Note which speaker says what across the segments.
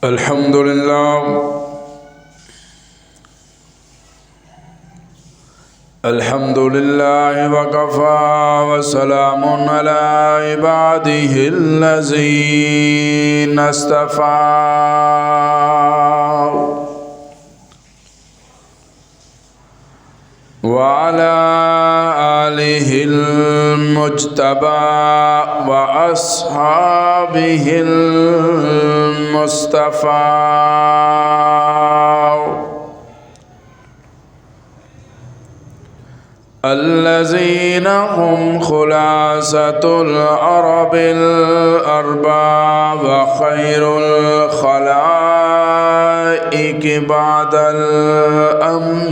Speaker 1: الحمد لله وكفى وسلام على عباده الذين اصطفى وعلى آله المجتبى وأصحابه المصطفى الذين هم خلاصة العرب الأرباب وخير الخلائق بعد الأنبياء.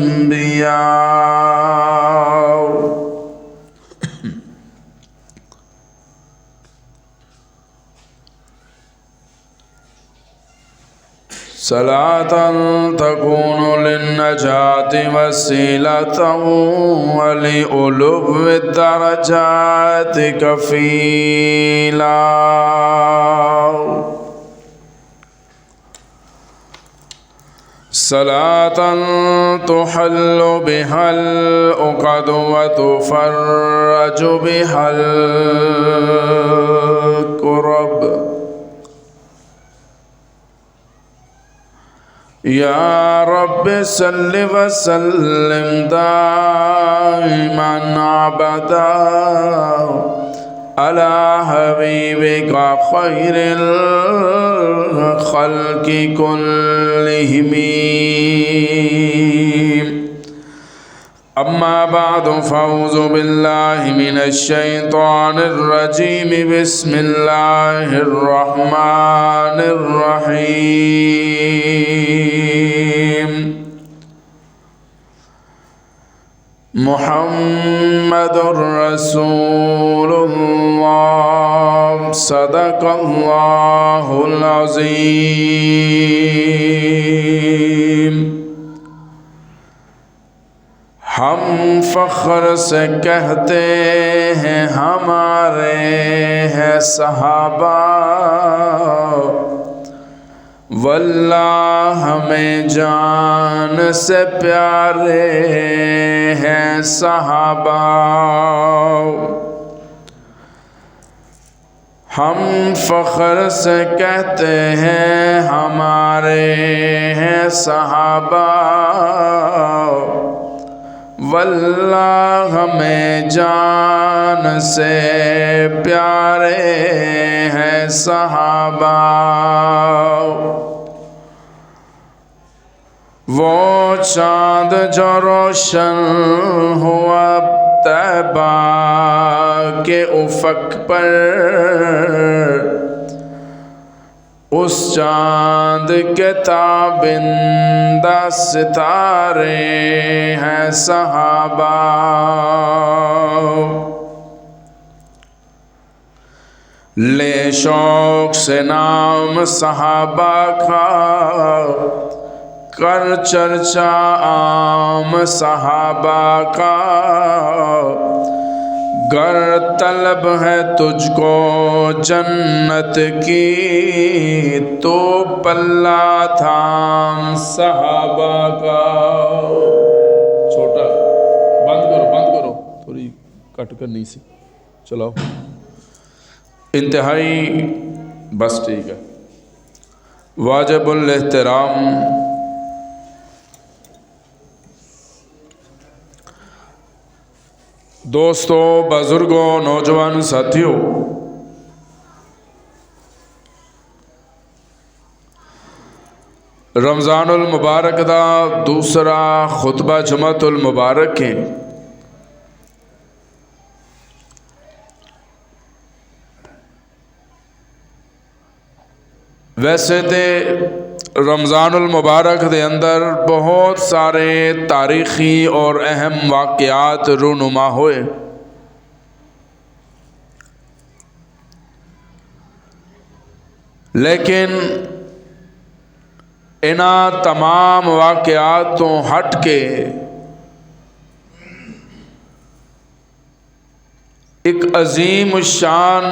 Speaker 1: صلاة تكون للنجاة وسيلة ولعلو الدرجات كفيلا. صلاة تحل بها العقد وتفرج بها الكرب. يا رب صل وسلم دائما أبدا على حبيبك خير الخلق كلهم. أما بعد فأعوذ بالله من الشيطان الرجيم. بسم الله الرحمن الرحيم. محمد رسول الله صدق الله العظيم. ہم فخر سے کہتے ہیں ہمارے ہیں صحابہ، واللہ ہمیں جان سے پیارے ہیں صحابہ. ہم فخر سے کہتے ہیں ہمارے ہیں صحابہ، واللہ ہمیں جان سے پیارے ہیں صحابہ. وہ چاند جو روشن ہوا طیبہ کے افق پر، اس چاند کے تابندہ ستارے ہیں صحابہ. لے شوق سے نام صحابہ کا، کر چرچا عام صحابہ کا. گر طلب ہے تجھ کو جنت کی، تو پلہ تھام صحابہ کا. چھوٹا بند کرو تھوڑی کٹ کرنی سی. چلاؤ انتہائی بس ٹھیک ہے. واجب الاحترام دوستو، بزرگوں، نوجوان ساتھیوں، رمضان المبارک دا دوسرا خطبہ جمعۃ المبارک ہے. ویسے تے رمضان المبارک دے اندر بہت سارے تاریخی اور اہم واقعات رونما ہوئے، لیکن انہاں تمام واقعات تو ہٹ کے ایک عظیم الشان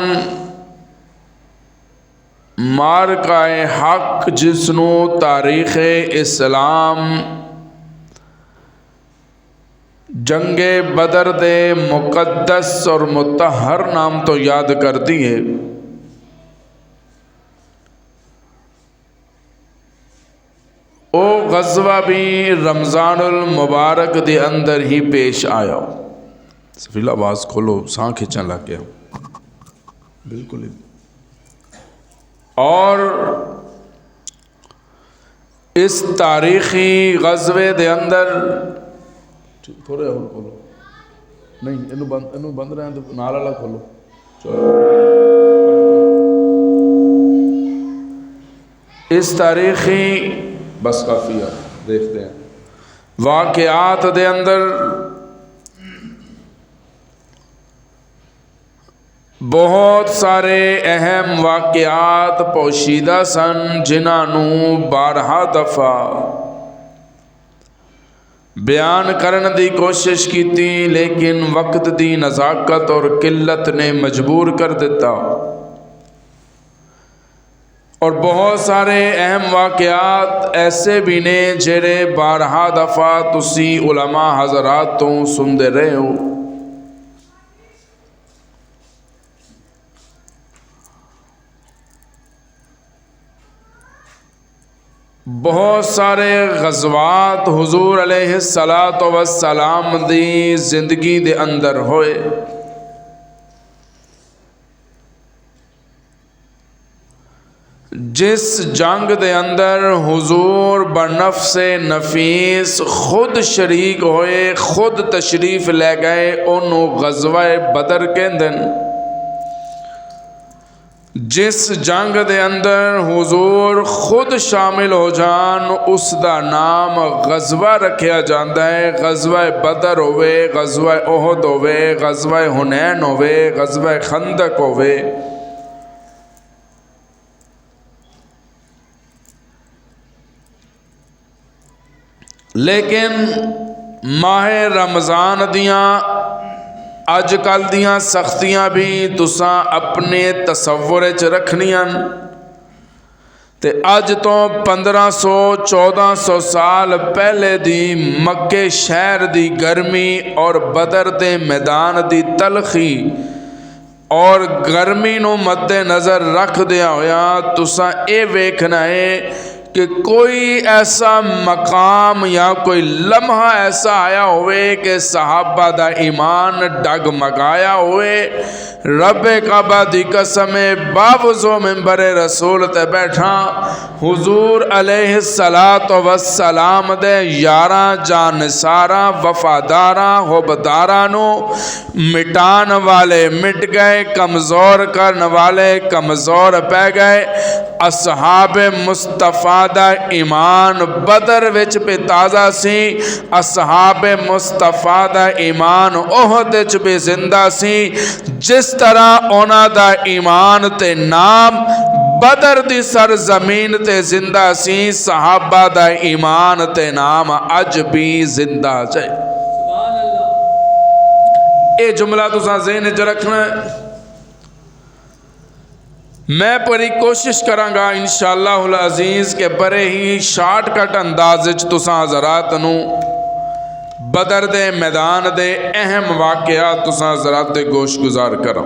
Speaker 1: ਮਾਰਕਾ ਹੱਕ ਜਿਸ ਨੂੰ ਤਾਰੀਖ ਇਸਲਾਮ ਜੰਗੇ ਬਦਰ ਦੇ ਮੁਕੱਦਸ ਔਰ ਮੁਤਹਰ ਨਾਮ ਤੋਂ ਯਾਦ ਕਰਦੀ ਹੈ। ਉਹ ਗਜ਼ਵਾ ਵੀ ਰਮਜ਼ਾਨੁਲ ਮੁਬਾਰਕ ਦੇ ਅੰਦਰ ਹੀ پیش ਆਇਆ۔ ਸਫੀਲਾ ਆਵਾਜ਼ کھولو، ساں کھچن لگ گیا بالکل۔ اور اس تاریخی غزوے دے اندر تھوڑے اور کھولو، نہیں اینو بند رہے تو نال والا کھولو۔ اس تاریخی بس کافی ہے، دیکھتے ہیں واقعات دے اندر بہت سارے اہم واقعات پوشیدہ سن جنہاں نوں بارہا دفعہ بیان کرن دی کوشش کیتی، لیکن وقت دی نزاکت اور قلت نے مجبور کر دیتا۔ اور بہت سارے اہم واقعات ایسے بھی نے جڑے بارہا دفعہ تسی علماء حضرات تو سندے رہے ہو۔ بہت سارے غزوات حضور علیہ السلام دی زندگی دے اندر ہوئے۔ جس جنگ دے اندر حضور بنفس نفیس خود شریک ہوئے، خود تشریف لے گئے، انہوں غزوہ بدر کہندن۔ جس جنگ دے اندر حضور خود شامل ہو جان، اس دا نام غزوہ رکھیا جاندا ہے۔ غزوہ بدر ہوئے، غزوہ احد ہوئے، غزوہ حنین ہوئے، غزوہ خندق ہوئے۔ لیکن ماہ رمضان دیاں اج کل دیاں سختیاں بھی تساں اپنے تصور چ رکھنیاں تے اج تو 1500-1400 سال پہلے دی مکے شہر دی گرمی اور بدر دے میدان دی تلخی اور گرمی نو مد نظر رکھ دیا ہویا تساں اے ویکھنا ہے کہ کوئی ایسا مقام یا کوئی لمحہ ایسا آیا ہوئے کہ صحابہ دا ایمان ڈگمگایا ہوئے۔ رب کعبہ دی قسم باوزو منبر رسول تے بیٹھا حضور علیہ السلام دے یاراں جانساراں وفاداراں حبداراں نو مٹان والے مٹ گئے، کمزور کرن والے کمزور پہ گئے۔ اصحاب مصطفیٰ دا ایمان بدر وچ پہ تازہ سی، اصحاب مصطفیٰ دا ایمان احد وچ پہ زندہ سی۔ جس طرح اونا دا ایمان تے نام بدر دی سرزمین تے زندہ سی، صحابہ دا ایمان تے نام اج بھی زندہ جائے۔ اے جملہ تو ساں ذہن چ رکھنا ہے۔ میں پری کوشش کرانگا انشاءاللہ العزیز کہ بڑے ہی شارٹ کٹ انداز تساں حضرات نو بدر دے میدان دے اہم واقعات تساں حضرات دے گوش گزار کرو۔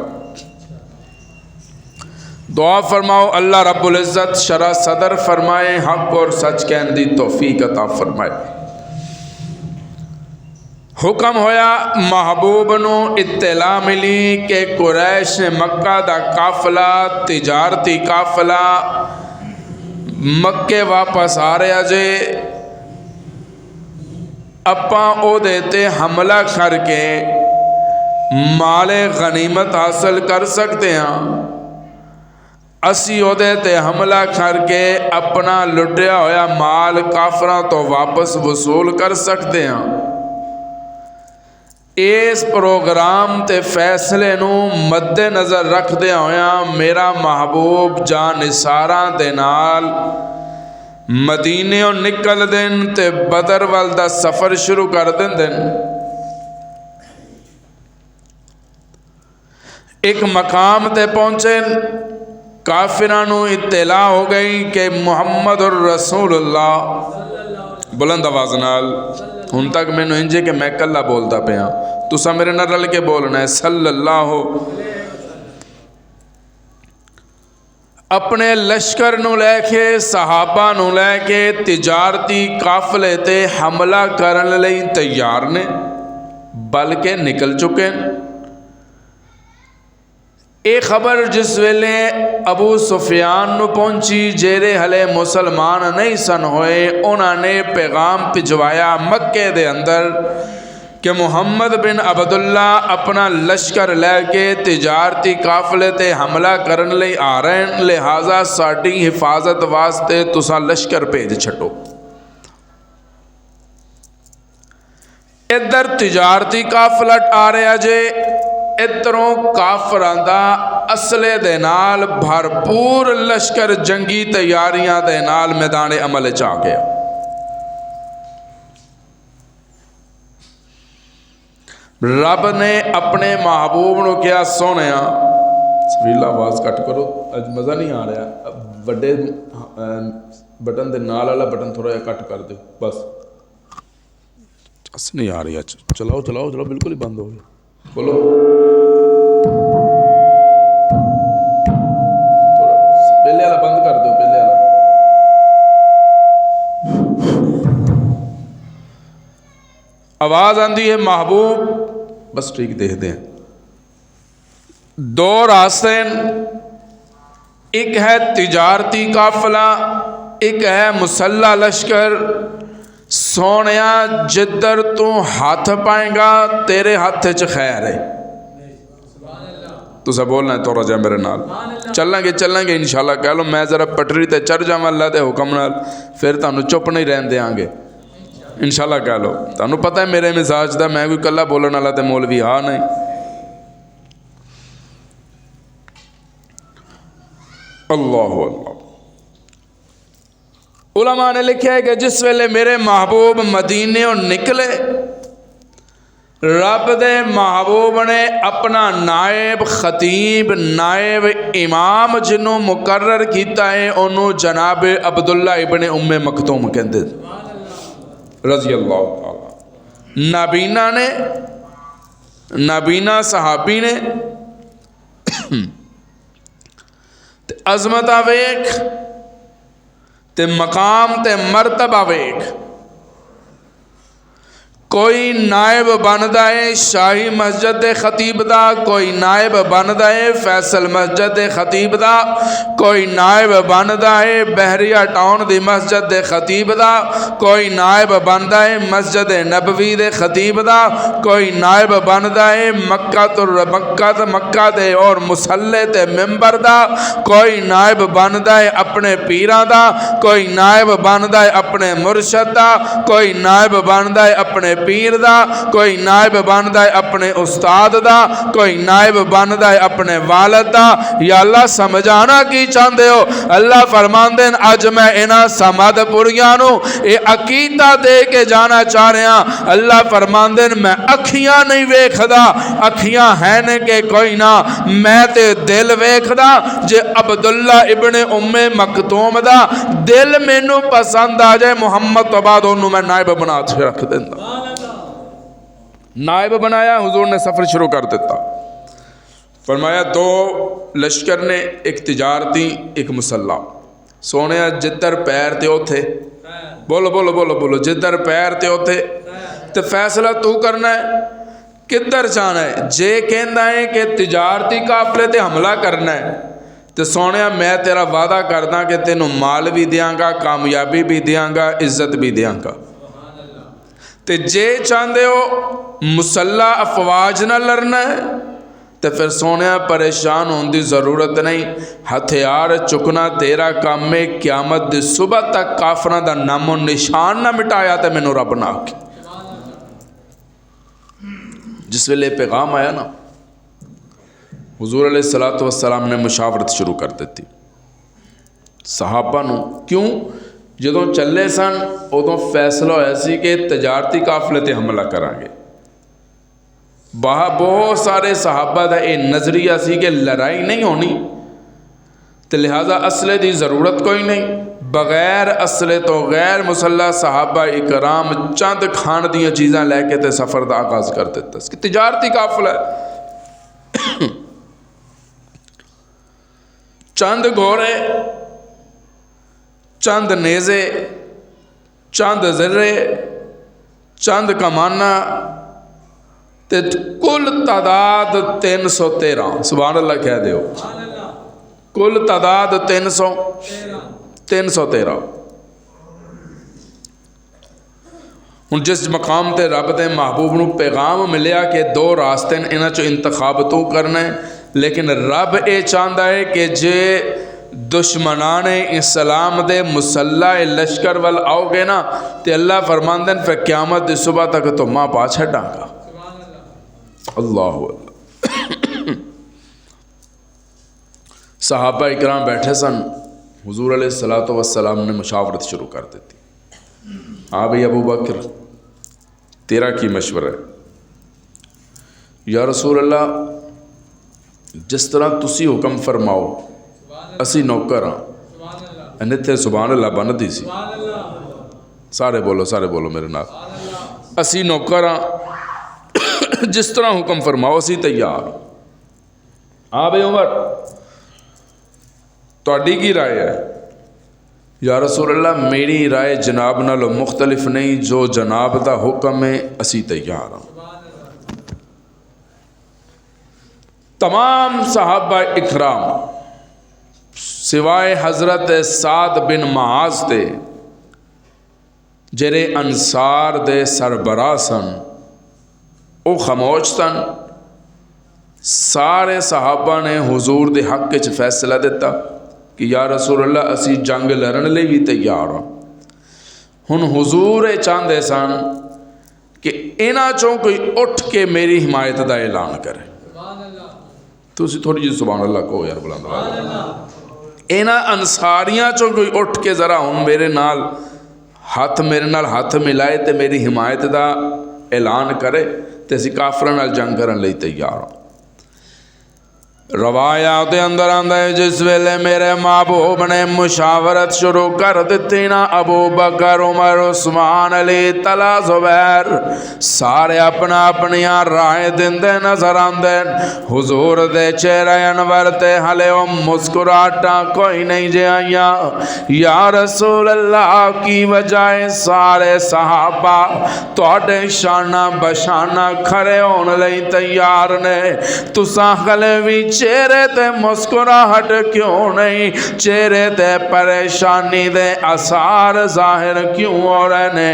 Speaker 1: دعا فرماؤ اللہ رب العزت شرح صدر فرمائے، حق اور سچ کہن دی توفیق عطا فرمائے۔ حکم ہویا محبوب نو اطلاع ملی کہ قریش مکہ دا قافلہ تجارتی قافلہ مکے واپس آ رہا جے، اپاں او دیتے حملہ کر کے مال غنیمت حاصل کر سکتے ہیں، اسی او دیتے حملہ کر کے اپنا لٹیا ہویا مال کافراں تو واپس وصول کر سکتے ہیں۔ اس پروگرام تے فیصلے نو مد نظر رکھ دیا ہویا میرا محبوب جانساراں دے نال مدینیوں نکل دن تے بدر والدہ سفر شروع کر دن۔ ایک مقام تے پہنچے، کافراں نو اطلاع ہو گئی کہ محمد الرسول اللہ، بلند آواز نال، ہن تک مینوں انجے کہ میں کلا بولتا پیا، تساں میرے نال رل کے بولنا ہے صلی اللہ اپنے لشکر نو لے کے صحابہ نو لے کے تجارتی قافلے تے حملہ کرن لئی تیار نے، بلکہ نکل چکے ہیں۔ یہ خبر جس ویلے ابو سفیان نو پہنچی، جیرے ہلے مسلمان نہیں سن ہوئے، انہوں نے پیغام بھجوایا مکے دے اندر کہ محمد بن عبداللہ اپنا لشکر لے کے تجارتی قافلے تے حملہ کرن لئی آ رہے ہیں، لہٰذا ساڈی حفاظت واسطے تساں لشکر بھیج چھڈو۔ ادھر تجارتی قافلہ آ رہا جے، ادھروں کافراں دا اسلحے دے نال بھرپور لشکر جنگی تیاریاں دے نال میدان عمل چ آ گیا۔ رب نے اپنے محبوب نو کیا سونیا، سبیلا آواز کٹ کرو، اج مزہ نہیں آ رہا، بڑے بٹن دے نال والا بٹن تھوڑا جہا کٹ کر دو بس، اس نہیں آ رہی، چلاؤ چلاؤ چلاؤ، بالکل ہی بند ہو گیا، بولو پہلے والا بند کر دو، پہلے والا آواز آندی ہے محبوب، بس ٹھیک دیکھتے ہیں۔ دو راستے ہیں، ایک ہے تجارتی قافلہ، ایک ہے مسلح لشکر۔ سونیا جدر تو ہاتھ پائیں گا تیرے ہاتھ چ خیر ہے، تو بولنا ہے تو رجا میرے نال، چلیں گے انشاءاللہ، کہہ لو میں ذرا پٹری تے چڑھ جاواں اللہ دے حکم نال، پھر تانوں چپ نہیں رہن دیاں گے انشاءاللہ، کہہ لو تانوں پتہ ہے میرے مزاج دا، میں کوئی کلا بولن والا تے مولوی ہاں نہیں۔ اللہ اللہ، علماء نے لکھا ہے کہ جس ویلے میرے محبوب مدینے نکلے، رب دے محبوب نے اپنا نائب خطیب، نائب امام جنوں مقرر کیتا ہے، انہوں جناب عبداللہ ابن ام مکتوم کہندے رضی اللہ تعالی، نابینا نے، نابینا صحابی نے تے عظمت ویکھ تے مقام تے مرتبہ ویکھ، کوئی نائب بندا ہے شاہی مسجد دے خطیب دا، کوئی نائب بندا ہے فیصل مسجد دے خطیب دا، کوئی نائب بندا ہے بحریہ ٹاؤن دی مسجد دے خطیب دا، کوئی نائب بندا ہے مسجد نبوی دے خطیب دا، کوئی نائب بندا ہے مکہ دے اور مسلح تے ممبر دا، کوئی نائب بندا ہے اپنے پیراں دا، کوئی نائب بندا ہے اپنے مرشد دا، کوئی نائب بندا ہے اپنے پیر دا، کوئی نائب بندا ہے اپنے استاد دا، کوئی نائب بندا ہے اپنے والد دا۔ یا اللہ سمجھانا کی چاہتے ہو؟ اللہ فرماندے ہیں اج میں انہاں سمد پوریاں نو اے عقیدہ دے کے جانا چاہ رہا ہاں۔ اللہ فرماندے ہیں میں اکھیاں نہیں ویکھدا، اکھیاں ہیں نے کہ کوئی نہ، میں تے دل ویکھدا، جے عبداللہ ابن ام مکتوم دا دل مینوں پسند آ جائے محمد تو بعد انہوں میں نائب بنا کے رکھ دیندا۔ نائب بنایا، حضور نے سفر شروع کر دیتا، فرمایا دو لشکر نے، ایک تجارتی ایک مسلح۔ سونے جدھر پیر تے اوتھے، بولو بولو بولو بولو، جدھر پیر تے اوتھے، تے فیصلہ تو کرنا ہے کدھر جانا ہے۔ جے کہندا ہے کہ تجارتی قافلے تے حملہ کرنا ہے، تے سونے میں تیرا وعدہ کردا کہ تینوں مال بھی دیاں گا، کامیابی بھی دیاں گا، عزت بھی دیاں گا۔ تے جے چاہندے ہو مسلح افواج نہ لڑنا ہے، تے پھر سونے پریشان ہون دی ضرورت نہیں، ہتھیار چکنا تیرا کام ہے، قیامت دی صبح تک کافراں دا نام و نشان نہ مٹایا تے مینوں رب نہ آکھے۔ جس ویلے پیغام آیا نا، حضور علیہ الصلوۃ والسلام نے مشاورت شروع کر دیتی صحابہ نو، کیوں؟ جدوں چلے سن ادوں فیصلہ ہویا سی کہ تجارتی قافلے تے حملہ کران گے۔ بہت سارے صحابہ دا یہ نظریہ سی کہ لڑائی نہیں ہونی، تو لہذا اسلحے دی ضرورت کوئی نہیں. بغیر اسلحے تو غیر مسلح صحابہ اکرام چند کھان دیاں چیزاں لے کے تے سفر دا آغاز کر دیتا. اس کی تجارتی قافلہ ہے. چند گھوڑے، چند نیزے، چند زرے، چند کمانہ، تے کل تعداد 313. سبحان اللہ کہہ دیو. کل تعداد 313. ہن جس مقام تے رب دے محبوب نو پیغام ملیا کہ 2 راستے انہاں چوں انتخاب تو کرنا ہے، لیکن رب اے چاہتا ہے کہ جے دشمنان اسلام دے مسلح لشکر وال آؤ گے نا تے اللہ فرماندے ہیں پھر قیامت دی صبح تک تو ماں پا چھڈاں گا. اللہ اللہ. صحابہ اکرام بیٹھے سن، حضور علیہ الصلوۃ والسلام نے مشاورت شروع کر دیتی. ہاں بھئی ابو بکر تیرا کی مشورہ ہے؟ یا رسول اللہ جس طرح تسی حکم فرماؤ اسی نوکر ہاں. تے سبحان اللہ بنتی سی. سارے بولو میرے نال. اسی نوکر ہاں، جس طرح حکم فرماؤ اسی تیار. ہاں بھئی عمر تہاڈی کی رائے ہے؟ یا رسول اللہ میری رائے جناب نالوں مختلف نہیں، جو جناب دا حکم ہے اسی تیار ہاں. تمام صحابہ اکرام سوائے حضرت سعد بن معاذ تے جڑے انصار دے سربراہ سن او خاموش سن. سارے صحابہ نے حضور دے حق وچ فیصلہ دیتا کہ یا رسول اللہ اسی جنگ لڑن لئی بھی تیار ہوں. ہن حضور چاہتے سن کہ انہاں چوں کوئی اٹھ کے میری حمایت دا اعلان کرے. تو اسی تھوڑی جی سبحان اللہ کو یار بلند. انہاں انصاریاں چوں کوئی اٹھ کے ذرا ہن میرے نال ہاتھ ملائے تے میری حمایت دا اعلان کرے تے اسی کافراں نال جنگ کرن لئی تیار ہوں. روایات اندر آندا ہے جس ویلے میرے محبوب نے مشاورت شروع کر دیتی نا، ابو بکر، عمر، عثمان، علی، طلحہ، زبیر سارے اپنا اپنیاں رائے دیندے نظر آندے. حضور دے چہرے انور تے ہلے او مسکراہٹاں کوئی نہیں جے آئیاں. یا رسول اللہ کی وجہ سارے صحابہ تواڈے شانہ بشانہ کھڑے ہون لئی تیار نے، تساں ہلے وی چہرے تے مسکراہٹ کیوں نہیں؟ چہرے تے پریشانی دے اثار ظاہر کیوں ہو رہے نے؟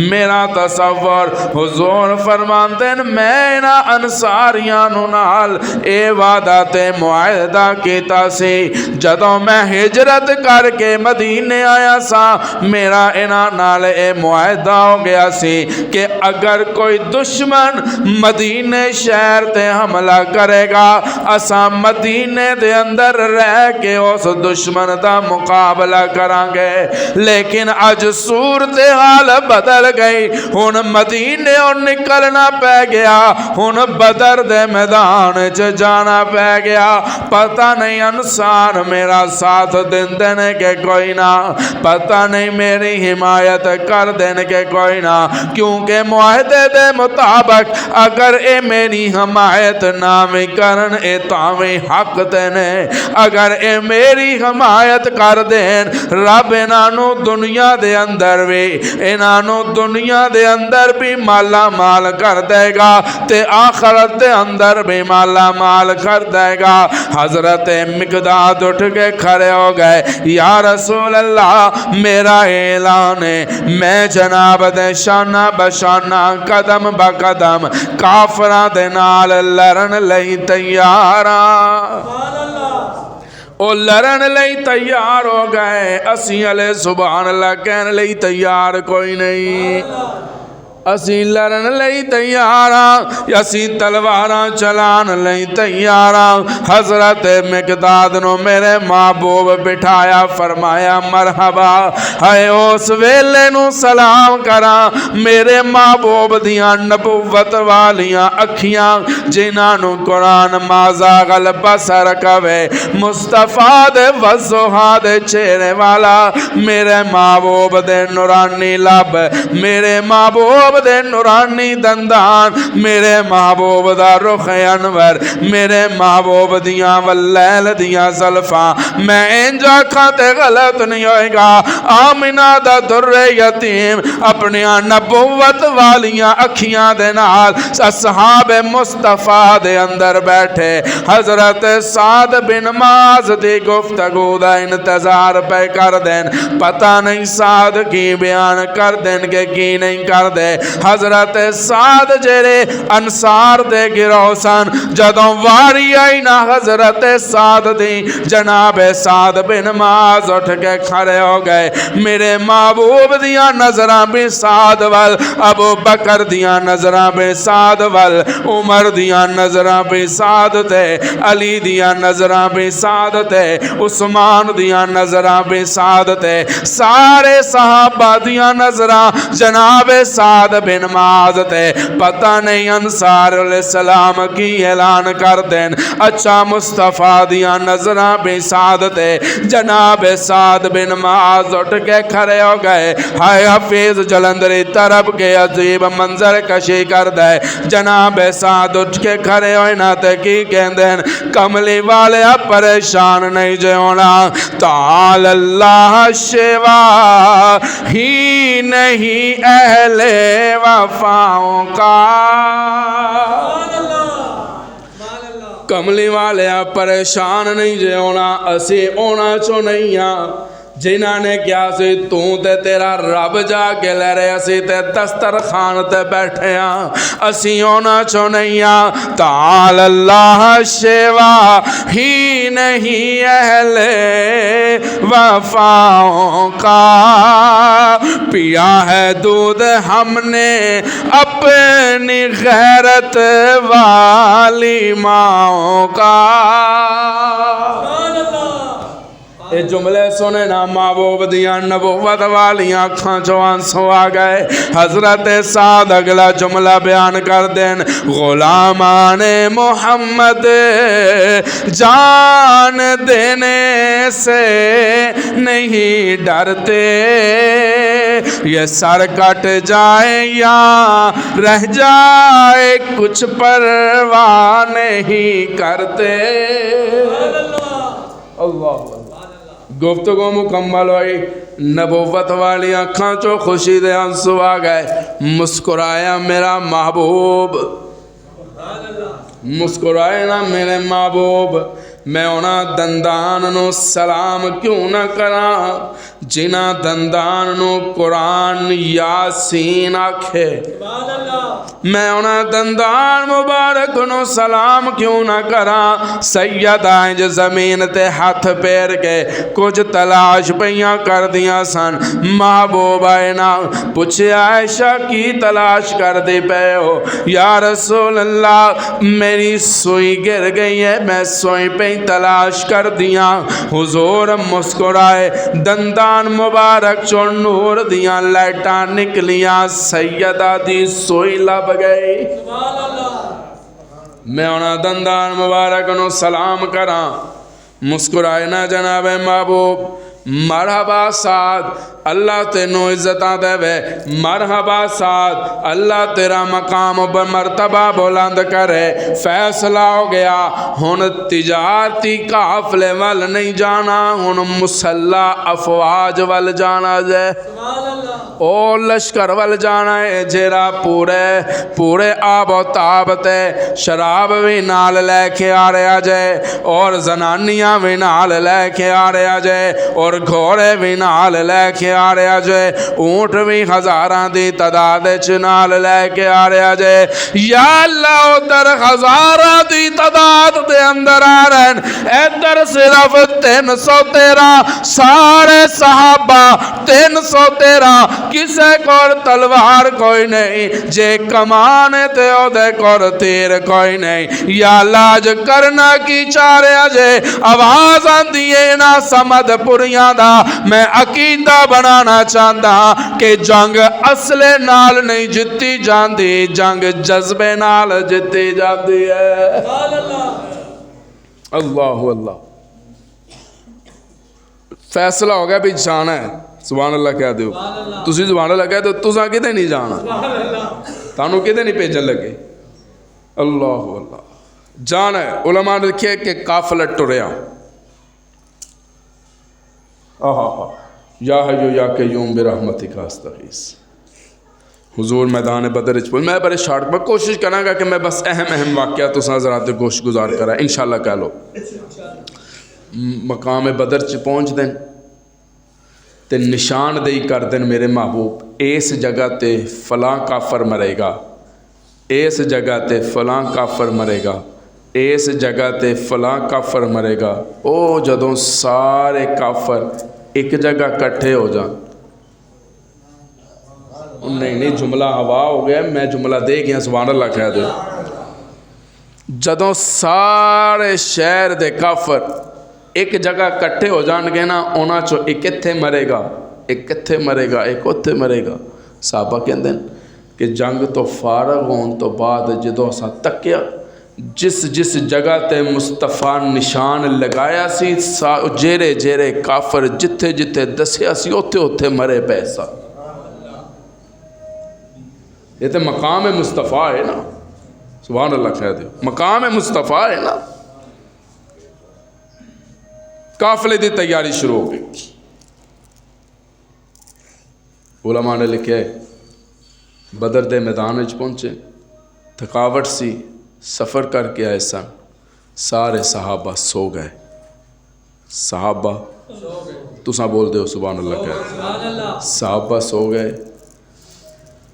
Speaker 1: میرا تصور حضور فرماندے ہیں میں انہاں انصاریاں نال اے وعدہ تے معاہدہ کیتا سی جدوں میں ہجرت کر کے مدینے آیا سا. میرا انہاں نال اے معاہدہ ہو گیا سی کہ اگر کوئی دشمن مدینے شہر تے حملہ کرے گا اساں مدینے دے اندر رہ کے اس دشمن دا مقابلہ کران گے. لیکن اج صورتحال بدل گئی، ہن مدینے اور نکلنا پہ گیا، ہن بدر دے میدان چ جانا پہ گیا. پتہ نہیں انصار میرا ساتھ دیندے نے کہ کوئی نہ، پتہ نہیں میری حمایت کر دین کہ کوئی نہ، کیونکہ معاہدے دے مطابق اگر اے میری حمایت نہ بھی کرن اے تاویں حق دینے، اگر اے میری حمایت کر دین رب انہوں دنیا دے اندر بھی مالا مال کر دے گا تے آخرت دے اندر بھی مالا مال کر دے گا. حضرت مقداد اٹھ کے کھڑے ہو گئے. یا رسول اللہ میرا اعلان ہے میں جناب دے شانہ بشانہ قدم با قدم کافراں دے نال لڑن لئی تیار ہاں. او لڑن لئی تیار ہو گئے، اسی علیہ سبحان اللہ کہن لئی تیار کوئی نہیں. اسی لڑن لئی تیار ہاں، اسی تلواراں چلان لئی تیار ہاں۔ حضرت مقداد نو میرے محبوب بٹھایا، فرمایا مرحبا، ہے اس ویلے نو سلام کراں میرے محبوب دیاں نبوت والیاں اکھیاں جنہاں نو قرآن ما زاغل بصر کہے، مصطفیٰ دے وضحا دے چہرے والا میرے محبوب دے نورانی لب، میرے محبوب دے نورانی دندان، میرے محبوب دا رخ انور، میرے محبوب دیاں واللیل دیاں زلفاں، میں انجا کھاتے غلط نہیں ہوئے گا۔ آمینہ دا در یتیم اپنیاں نبوت والیاں اکھیاں دے نال اصحاب مصطفیٰ دے اندر بیٹھے، حضرت سعد بن معاذ دی گفتگو دا انتظار پہ کر دین، پتہ نہیں سعد کی بیان کر دین کہ کی نہیں کر دے۔ حضرت سعد جڑے انصار دے گروہ سن، جدوں واری آئی نا حضرت سعد دی، جناب سعد بن معاذ اٹھ کے کھڑے ہو گئے، میرے محبوب دیاں نظراں بھی سعد وال، ابو بکر دیاں نظراں بھی سعد وال، عمر دیاں نظراں بھی سعد تے، علی دیاں نظراں بھی سعد تے، عثمان دیاں نظراں بھی سعد تے، سارے صحابہ دیاں نظراں جناب سعد بن معاذ تے۔ پتہ نہیں انصار علیہ السلام کی اعلان کر دین، اچھا مصطفیٰ دیاں نظراں بھی سعد تے، جناب سعد بن معاذ اٹھ کے کھڑے ہو گئے، ہائے حفیظ جلندری طرف کے عجیب منظر کشی کر دے، جناب سعد اٹھ کے کھڑے ہوئے نہ تے کی کہندین، کملی والے پریشان نہیں جو ہونا، تعال اللہ شوا ہی نہیں اہل وفاؤں کا، کملی والے پریشان نہیں جو ہونا، اسی اونا چو نہیں ہاں، جنہاں نے کیا سی تو تے تیرا رب جا کے لے رہے، اسی تے دسترخوان تے بیٹھے ہاں، اسی ہونا چو نہیں ہاں، تعال اللہ شوا ہی نہیں اہل وفاؤں کا، پیا ہے دودھ ہم نے اپنی غیرت والی ماں کا۔ اے جملے سنے نا محبوب دیاں نبوت والیاں کھان چو آنسو آ گئے۔ حضرت سعد اگلا جملہ بیان کر دین، غلامان محمد جان دینے سے نہیں ڈرتے، یہ سر کٹ جائے یا رہ جائے کچھ پرواہ نہیں کرتے۔ اللہ گفتگو مکمل ہوئی، نبوت والی آنکھاں چو خوشی دے آنسو آ گئے، مسکرایا میرا محبوب، مسکرائے نا میرے محبوب، میں انہاں دندان نو سلام کیوں نہ کراں جنہ دندان نو قرآن یاسین آکھے، میں انہاں دندان مبارک نو سلام کیوں نہ کراں۔ سید آئیں جو زمین تے ہاتھ پیر کے کچھ تلاش پیاں کر دیاں سن، محبوب آئے نا پوچھے عائشہ کی تلاش کر دی پے ہو، یا رسول اللہ میری سوئی گر گئی ہے، میں سوئی پہ تلاش کر دیاں۔ حضور مسکرائے، دندان مبارک چو نور دیاں لائٹاں نکلیاں، سیدہ دی سوئی لب گئی۔ میں انہاں دندان مبارک نو سلام کراں، مسکرائے نا جناب محبوب، مرحبا سعد، اللہ تینو عزتاں دے وے، مرحبا سعد، اللہ تیرا مقام و مرتبہ بلند کرے، فیصلہ ہو گیا، ہن تجارتی قافلے وال نہیں جانا، ہن مسلح افواج وال جانا جے، او لشکر وال جانا ہے جیرا پورے آب و تاب تے شراب بھی نال لے کے آ رہا جے، اور زنانیاں بھی نال لے کے آ رہا جے، اور گھوڑے بھی نال لے کے آ رہا جے، اونٹ بھی ہزاراں دی تعداد نال لے کے آ رہا جے، یا اللہ ادھر ہزاراں دی تعداد دے اندر آ رہن، ادھر صرف 313 سارے صحابہ 313 کسے کول تلوار کوئی نہیں جے کمانے تے او دے کول تیر کوئی نہیں یا لاج کرنا کی چارے اجے آواز آندیے نا سمد پوریاں دا میں عقیدہ بنانا چاہتا کہ جنگ اصل نال نہیں جتی جاندی جنگ جذبے نال جتی جاندی ہے اللہ اللہ فیصلہ ہو گیا بھی جانا ہے سبحان اللہ کہہ دیو تسی سبحان اللہ کہہ دیو تساں کدے نہیں جانا تانوں کدے نہیں بھیجن لگے اللہ اللہ جانا ہے علماء نے لکھے کہ قافلہ ٹریا یا حیو یا قیوم برحمتک استغیث حضور میدان بدر میں بڑے شارٹ میں کوشش کرنا گا کہ میں بس اہم واقعہ تساں ذرا تے گوش گزار کرا انشاءاللہ کہہ لو مقام بدر چ پہنچ دیں تے نشان دہی کر دیں میرے محبوب اس جگہ تے فلاں کافر مرے گا اس جگہ تے فلاں کافر مرے گا اس جگہ تے فلاں کافر مرے گا او جدوں سارے کافر ایک جگہ کٹھے ہو جان نہیں جملہ ہوا ہو گیا میں جملہ دے گیا سبحان اللہ کہہ دے جدوں سارے شہر دے کافر ایک جگہ کٹھے ہو جان گے نا اونا چو ایک اتھے مرے گا ایک اتھے مرے گا ایک اتھے مرے گا صحابہ کہندے کہ جنگ تو فارغ ہون تو بعد جدوں سا تکیا جس جگہ تے مصطفیٰ نشان لگایا سی جیرے جیرے کافر جتھے جتھے دسیا سی اوتھے مرے پیسہ یہ تو مقام مصطفیٰ ہے نا سبحان اللہ کہہ دے مقام مصطفیٰ ہے نا قافلے دی تیاری شروع ہو گئی علماء نے لکھے بدر دے میدان وچ پہنچے تھکاوٹ سی سفر کر کے آئے سن سارے صحابہ سو گئے صحابہ تساں بول دے ہو سبحان اللہ کہہ صحابہ سو گئے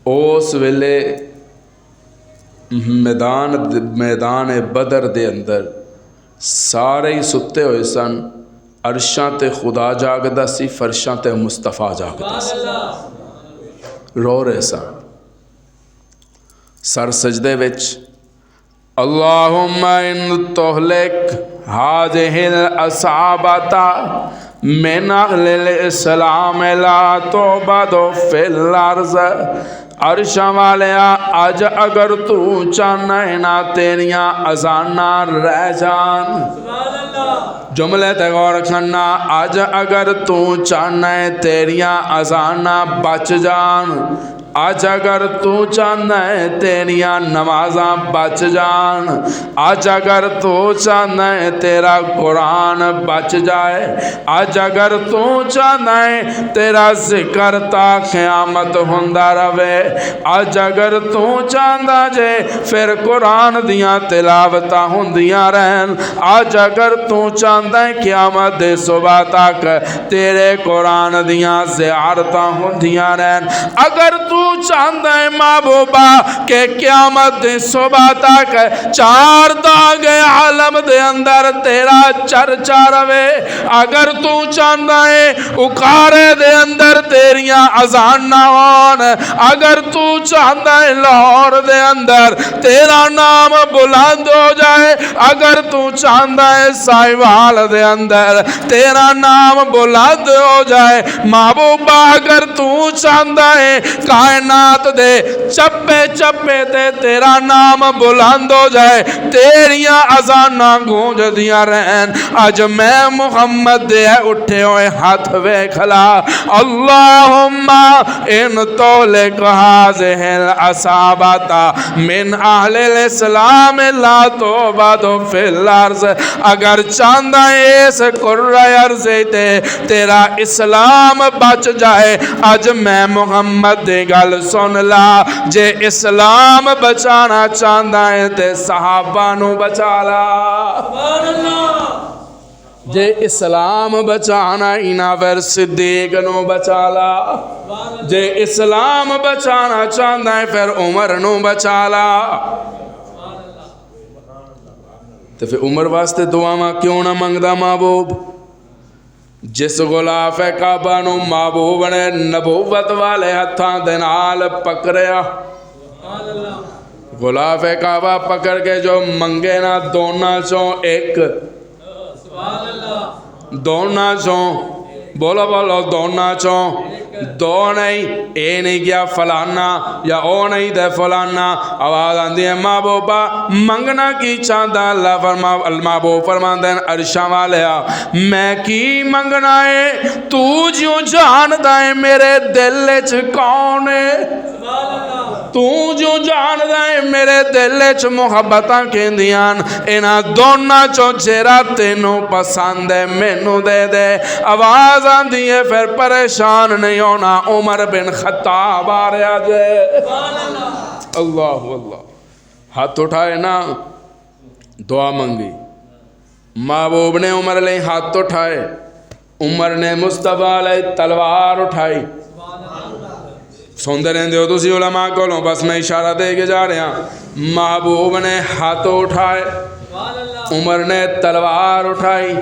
Speaker 1: اس ویلے میدان بدر دے اندر سارے ہی ستے ہوئے سن عرشاں تے خدا جاگدا سی فرشاں تے مصطفیٰ جاگدا سی رو رہے سن سر سجدے وچ اللہم ان تہلک ہذہ العصابۃ من اہل الاسلام لا تعبد فی الارض عرشاں والیا اج اگر تو چاہنا ہے نا تیریاں اذاناں رہ جان جملے تے غور کرنا اج اگر تو چاہنا ہے تیریاں اذاناں بچ جان آج اگر تو چاہنا ہے تیریاں نمازاں بچ جان آج اگر تو چاہنا ہے تیرا قرآن بچ جائے آج اگر تو چاہنا ہے تیرا ذکر تا قیامت ہوندا رہے آج اگر تو چاہنا جے پھر قرآن دیاں تلاوتاں ہوندیاں رہن آج اگر تو چاہنا ہے قیامت دے صبح تک تیرے قرآن دیاں زیارتاں ہوندیاں رہن اگر تو چاہتا ہے محبوبہ کہ قیامت دے صبح تک چار داغ عالم دے اندر تیرا چرچا رہے اگر تو چاہتا ہے اکارے دے اندر تیریاں اذان نہ ہون اگر تو چاہتا ہے لاہور دے اندر تیرا نام بلند ہو جائے اگر تو چاہتا ہے سائیوال دے اندر تیرا نام بلند ہو جائے محبوبہ اگر تو چاہتا ہے کائنات دے چپے چپے تے تیرا نام بلند ہو جائے تیریاں اذاناں گونج دیاں رہن اج میں محمد دے اٹھے ہوئے ہاتھ ویکھلا اللہم ان تولک ہذہ العصابۃ من اہل الاسلام لا تعبد فی الارض اگر چاہندا ہے اس قرۂ ارض تے تیرا اسلام بچ جائے اج میں محمد دے گل سن لا جے اسلام بچانا چاہندا ہے تے صحابہ نو بچا لا سبحان اللہ جے اسلام بچانا اینا ور صدیق نو بچا لا جے اسلام بچانا چاہندا ہے پھر عمر نو بچا لا تے پھر عمر واسطے دعاواں کیوں نہ منگدا محبوب جس غلاف کعبہ نو محبوب نے نبوت والے ہتھاں دے نال پکڑیا، غلاف کعبہ پکڑ کے جو منگے نا دونوں چوں ایک، دونوں چوں بولو بولو دونوں چوں دو نہیں، اے نہیں کیا فلانا یا او نہیں دے فلانا، آواز آندی ہے محبوبہ منگنا کی چاہتا، اللہ محبوب فرماندے ہیں عرشاں والیا میں کی منگنا ہے، تو جو جاندا ہے میرے دل وچ کون ہے، تو جو جاندا ہے میرے دل وچ محبتاں کیندیاں، انہاں دونوں چوں جیڑا تینوں پسند ہے مینوں دے دے۔ آواز آندی ہے پھر پریشان نہیں ہونا، عمر بن خطاب آ رہا جے، اللہ اللہ، ہاتھ اٹھائے نا دعا منگی، محبوب نے عمر لے ہاتھ اٹھائے، عمر نے مصطفیٰ علیہ تلوار اٹھائی، سوندے رہندے ہو تسی علماء کولوں، بس میں اشارہ دے کے جا رہا ہوں، محبوب نے ہاتھ اٹھائے، عمر نے تلوار اٹھائی،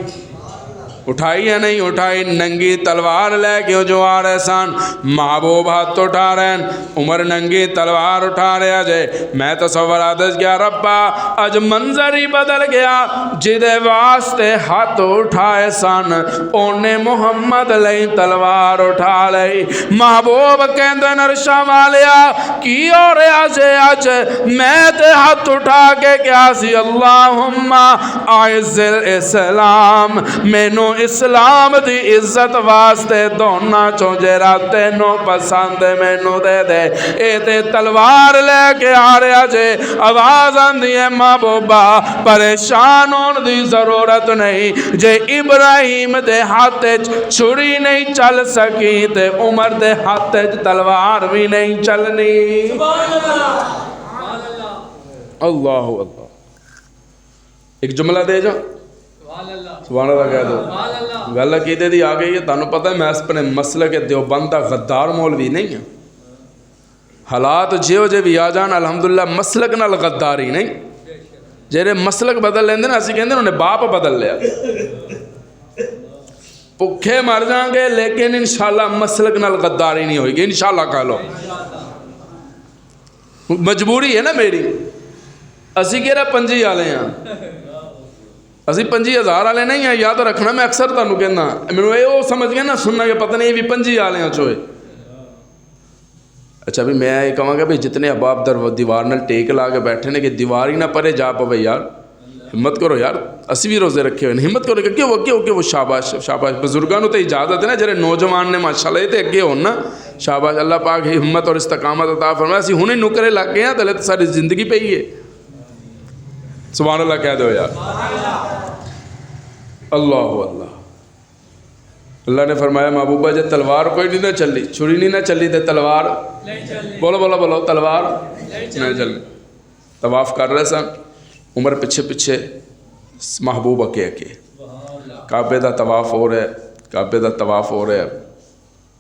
Speaker 1: اٹھائی یا نہیں اٹھائی، ننگی تلوار لے کے جو آ رہے سان، محبوب ہاتھ اٹھا رہے ہیں، عمر ننگی تلوار اٹھا رہے جے، میں تصور آدھس گیا ربا اج منظر ہی بدل گیا، جدے واسطے ہاتھ اٹھائے سان اونے محمد لئی تلوار اٹھا لئی، محبوب کہندے نرشا والیا کی ہو رہا جے اج، میں تے ہاتھ اٹھا کے کیا سی اللہم اعز الاسلام، مینوں اسلام دی عزت واسطے دونا چوں جیڑا تینوں پسند مینوں دے دے، اے تے تلوار لے کے آ رہا جے، آواز آندی ہے محبوبہ پریشان ہون دی ضرورت نہیں، جے ابراہیم دے ہاتھ چھری نہیں چل سکی تے عمر دے ہاتھ تلوار بھی نہیں چلنی، اللہ اللہ۔ ایک جملہ دے جا سبحان اللہ کہہ دو، گل عقیدے دی آ گئی ہے، تانوں پتہ ہے میں اس پر مسلک دیوبند دا غدار مولوی نہیں ہے، حالات جیو جے بھی آ جان الحمدللہ مسلک نال غداری نہیں، جیرے مسلک بدل لیندے نا اسی کہندے انہیں باپ بدل لیا، پکھے مر جائیں گے لیکن انشاءاللہ مسلک نال غداری نہیں ہوئی گی، انشاءاللہ کہہ لو، مجبوری ہے نا میری، اسی کہہ رہا پنجی آلے ہیں، اسی 50,000 والے نہیں ہیں، یاد رکھنا میں اکثر تانوں کہنا، میں وہ سمجھ گیا نا سننا کہ پتہ نہیں بھی 50 والے ہیں چوئے، اچھا بھی میں یہ کہوں گا بھی جتنے احباب در دیوار نال ٹیک لا کے بیٹھے نے کہ دیوار ہی نہ پرے جا پوے یار، ہمت کرو یار، اسی بھی روزے رکھے ہوئے ہمت کرو کہ وہ شاباش شاباش، بزرگاں نو تے اجازت ہے نا، جڑے نوجوان نے ماشاءاللہ یہ تے اگے ہون نا، شاباش، اللہ پاک ہمت اور استقامت عطا فرمائے، اسی ہنے نکرے لگ گئے ہیں تے ساری زندگی پہ ہی ہے، سبحان اللہ کہہ دو یار، اللہ اللہ، اللہ نے فرمایا محبوبہ جے تلوار کوئی نہیں نہ چلی، چھری نہیں نہ چلی تے تلوار بولو بولو بولو تلوار نہیں چلی، طواف کر رہے سن، عمر پچھے پچھے، محبوب اکے اکے، کعبے دا طواف ہو رہا ہے، کعبے دا طواف ہو رہا ہے،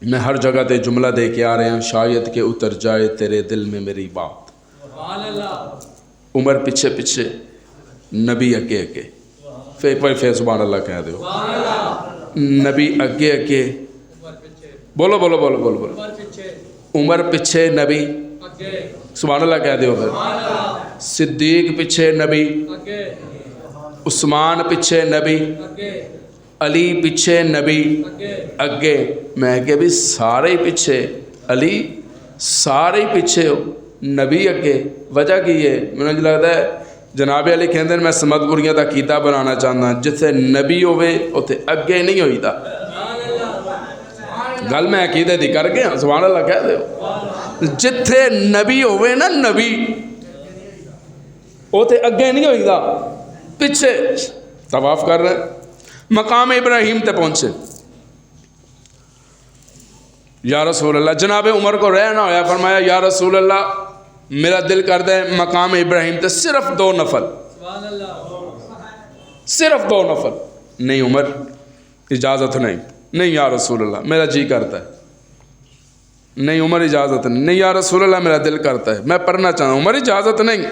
Speaker 1: میں ہر جگہ تے جملہ دے کے آ رہے ہیں، شاید کہ اتر جائے تیرے دل میں میری بات، عمر پچھے پچھے، نبی اکے اکے، پھر سبحان اللہ کہہ دو، نبی اگے اگے، بولو بولو بولو بولو بولو، عمر پچھے نبی، سبحان اللہ کہہ دو، پھر صدیق پچھے نبی، عثمان پچھے نبی، علی پچھے نبی، اگے، میں کہ بھی سارے پچھے، علی سارے پیچھے ہو، نبی اگے، وجہ کی ہے، میں نے لگتا ہے جناب علی کہندے میں سمت گریاں دا کیتا بنانا چاہنا، جتھے نبی ہوئے اتھے اگے نہیں ہوئی دا، گل میں عقیدے دی کر گیا، سبحان اللہ کہہ دے، جتھے نبی ہوئے نا نبی اتھے اگے نہیں ہوئی دا، پیچھے طواف کر رہے، مقام ابراہیم تے پہنچے، یا رسول اللہ، جناب عمر کو رہنا ہویا، فرمایا یا رسول اللہ میرا دل کر دے مقام ابراہیم تے صرف 2 نفل، صرف 2 نفل، نہیں عمر اجازت نہیں یا رسول اللہ میرا جی کرتا ہے، نہیں عمر اجازت نہیں یا رسول اللہ میرا دل کرتا ہے میں پڑھنا چاہتا ہوں، عمر اجازت نہیں،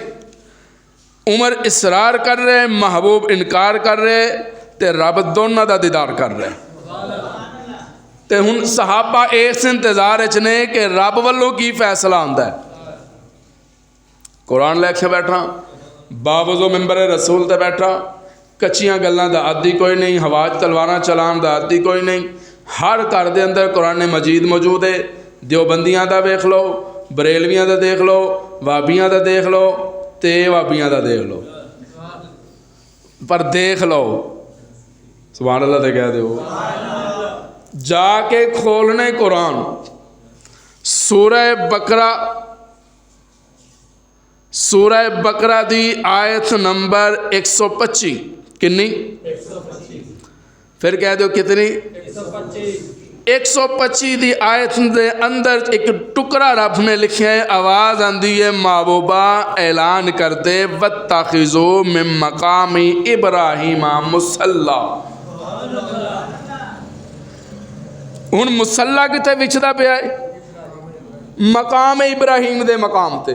Speaker 1: عمر اصرار کر رہے، محبوب انکار کر رہے تے رب دونوں دا دیدار کر رہے، تے ہن صحابہ اس انتظار وچ نے کہ رب والوں کی فیصلہ آندا ہے. قرآن لے کے بیٹھا باوضو ممبر رسول تے بیٹھا کچیاں گلاں دا عادی کوئی نہیں ہوا تلواراں چلان دا عادی کوئی نہیں ہر گھر دے اندر قرآن مجید موجود ہے. دیوبندیاں دا دیکھ لو بریلویاں دا دیکھ لو وابیاں دا دیکھ لو تے وابیاں دا دیکھ لو پر دیکھ لو سبحان اللہ تے کہہ دیو جا کے کھولنے قرآن سورہ بقرہ دی آیت نمبر 125 کنی پھر کہہ دو کتنی 125 دی آیت دے اندر ایک ٹکڑا رب نے لکھا ہے آواز آندی ہے محبوبہ اعلان کر دے وَاتَّخِذُوا مِن مَقَامِ إِبْرَاهِيمَ مُصَلَّى. ہن مصلہ کتے وچدا پیا ہے مقام ابراہیم دے مقام تے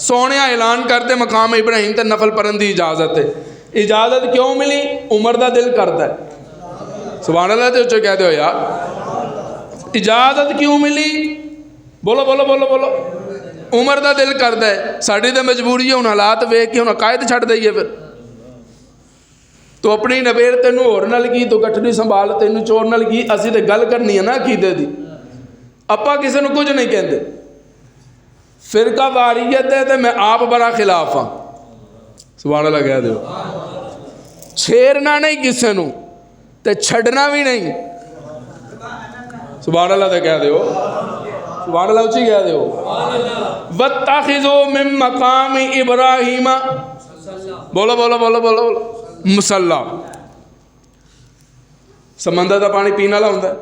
Speaker 1: سونے اعلان کر دے مقام ابراہیم تے نفل پڑھن دی اجازت ہے. اجازت کیوں ملی عمر دا دل کردا ہے سبحان اللہ تے اچھے کہہ دو یار اجازت کیوں ملی بولو بولو بولو بولو عمر دا دل کردا ہے ساڈی تے مجبوری ہے ہن حالات ویکھ کے ہن عقائد چھڈ دئیے پھر تو اپنی نبیر تینوں ہور نال کی تو گٹھڑی سنبھال تینوں چور نال کی اسی تے گل کرنی ہے نا عقیدے دی اپا کسی نو کچھ نہیں کہندے فرقہ واریت ہے تے میں آپ بڑا خلاف ہاں سبحان اللہ کہہ دیو چھیرنا نہیں کسی نو تے چھڑنا بھی نہیں سبحان اللہ تے کہہ دیو سبحان اللہ اچھی کہہ دیو وَاتَّخِذُوا مِن مَقَامِ إِبْرَاهِيمَ بولو بولو بولو بولو بولو مسلح سمندر دا پانی پینا لا ہوندا ہے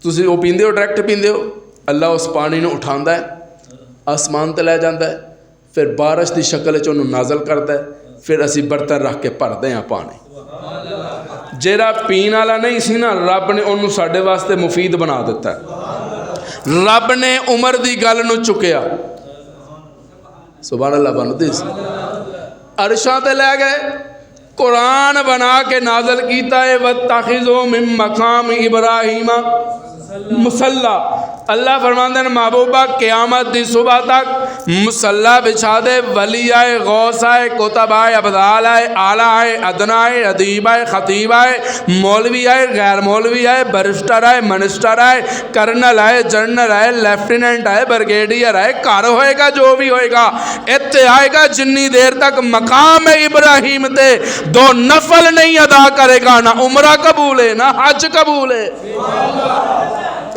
Speaker 1: تسی وہ پیندے ہو ڈائریکٹ پیندے ہو اللہ اس پانی نو اٹھاندا ہے آسمان تے لے جاندا ہے پھر بارش دی شکل وچ اونوں نازل کردا ہے پھر اسی برتن رکھ کے بھردے ہاں پانی جیڑا پین والا نہیں سی نا رب نے انہوں ساڈے واسطے مفید بنا دیتا ہے رب نے عمر دی گل نو چکیا سبحان اللہ بنتی سی عرشاں تے لے گئے قرآن بنا کے نازل کیتا ہے وَاتَّخِذُوا مِن مَقَامِ إِبْرَاهِيمَ مصلح اللہ فرماندے ہیں محبوبہ قیامت دی صبح تک مصلح بچھا دے ولی آئے غوث آئے کتب آئے ابدال آئے آلہ آئے ادنا آئے ادیب آئے خطیب آئے مولوی آئے غیر مولوی آئے برسٹر آئے منسٹر آئے کرنل آئے جنرل آئے لیفٹیننٹ آئے برگیڈیئر آئے کار ہوئے گا جو بھی ہوئے گا اتنے آئے گا جنی دیر تک مقام ابراہیم تے دو نفل نہیں ادا کرے گا نہ عمرہ قبول ہے نہ حج قبول ہے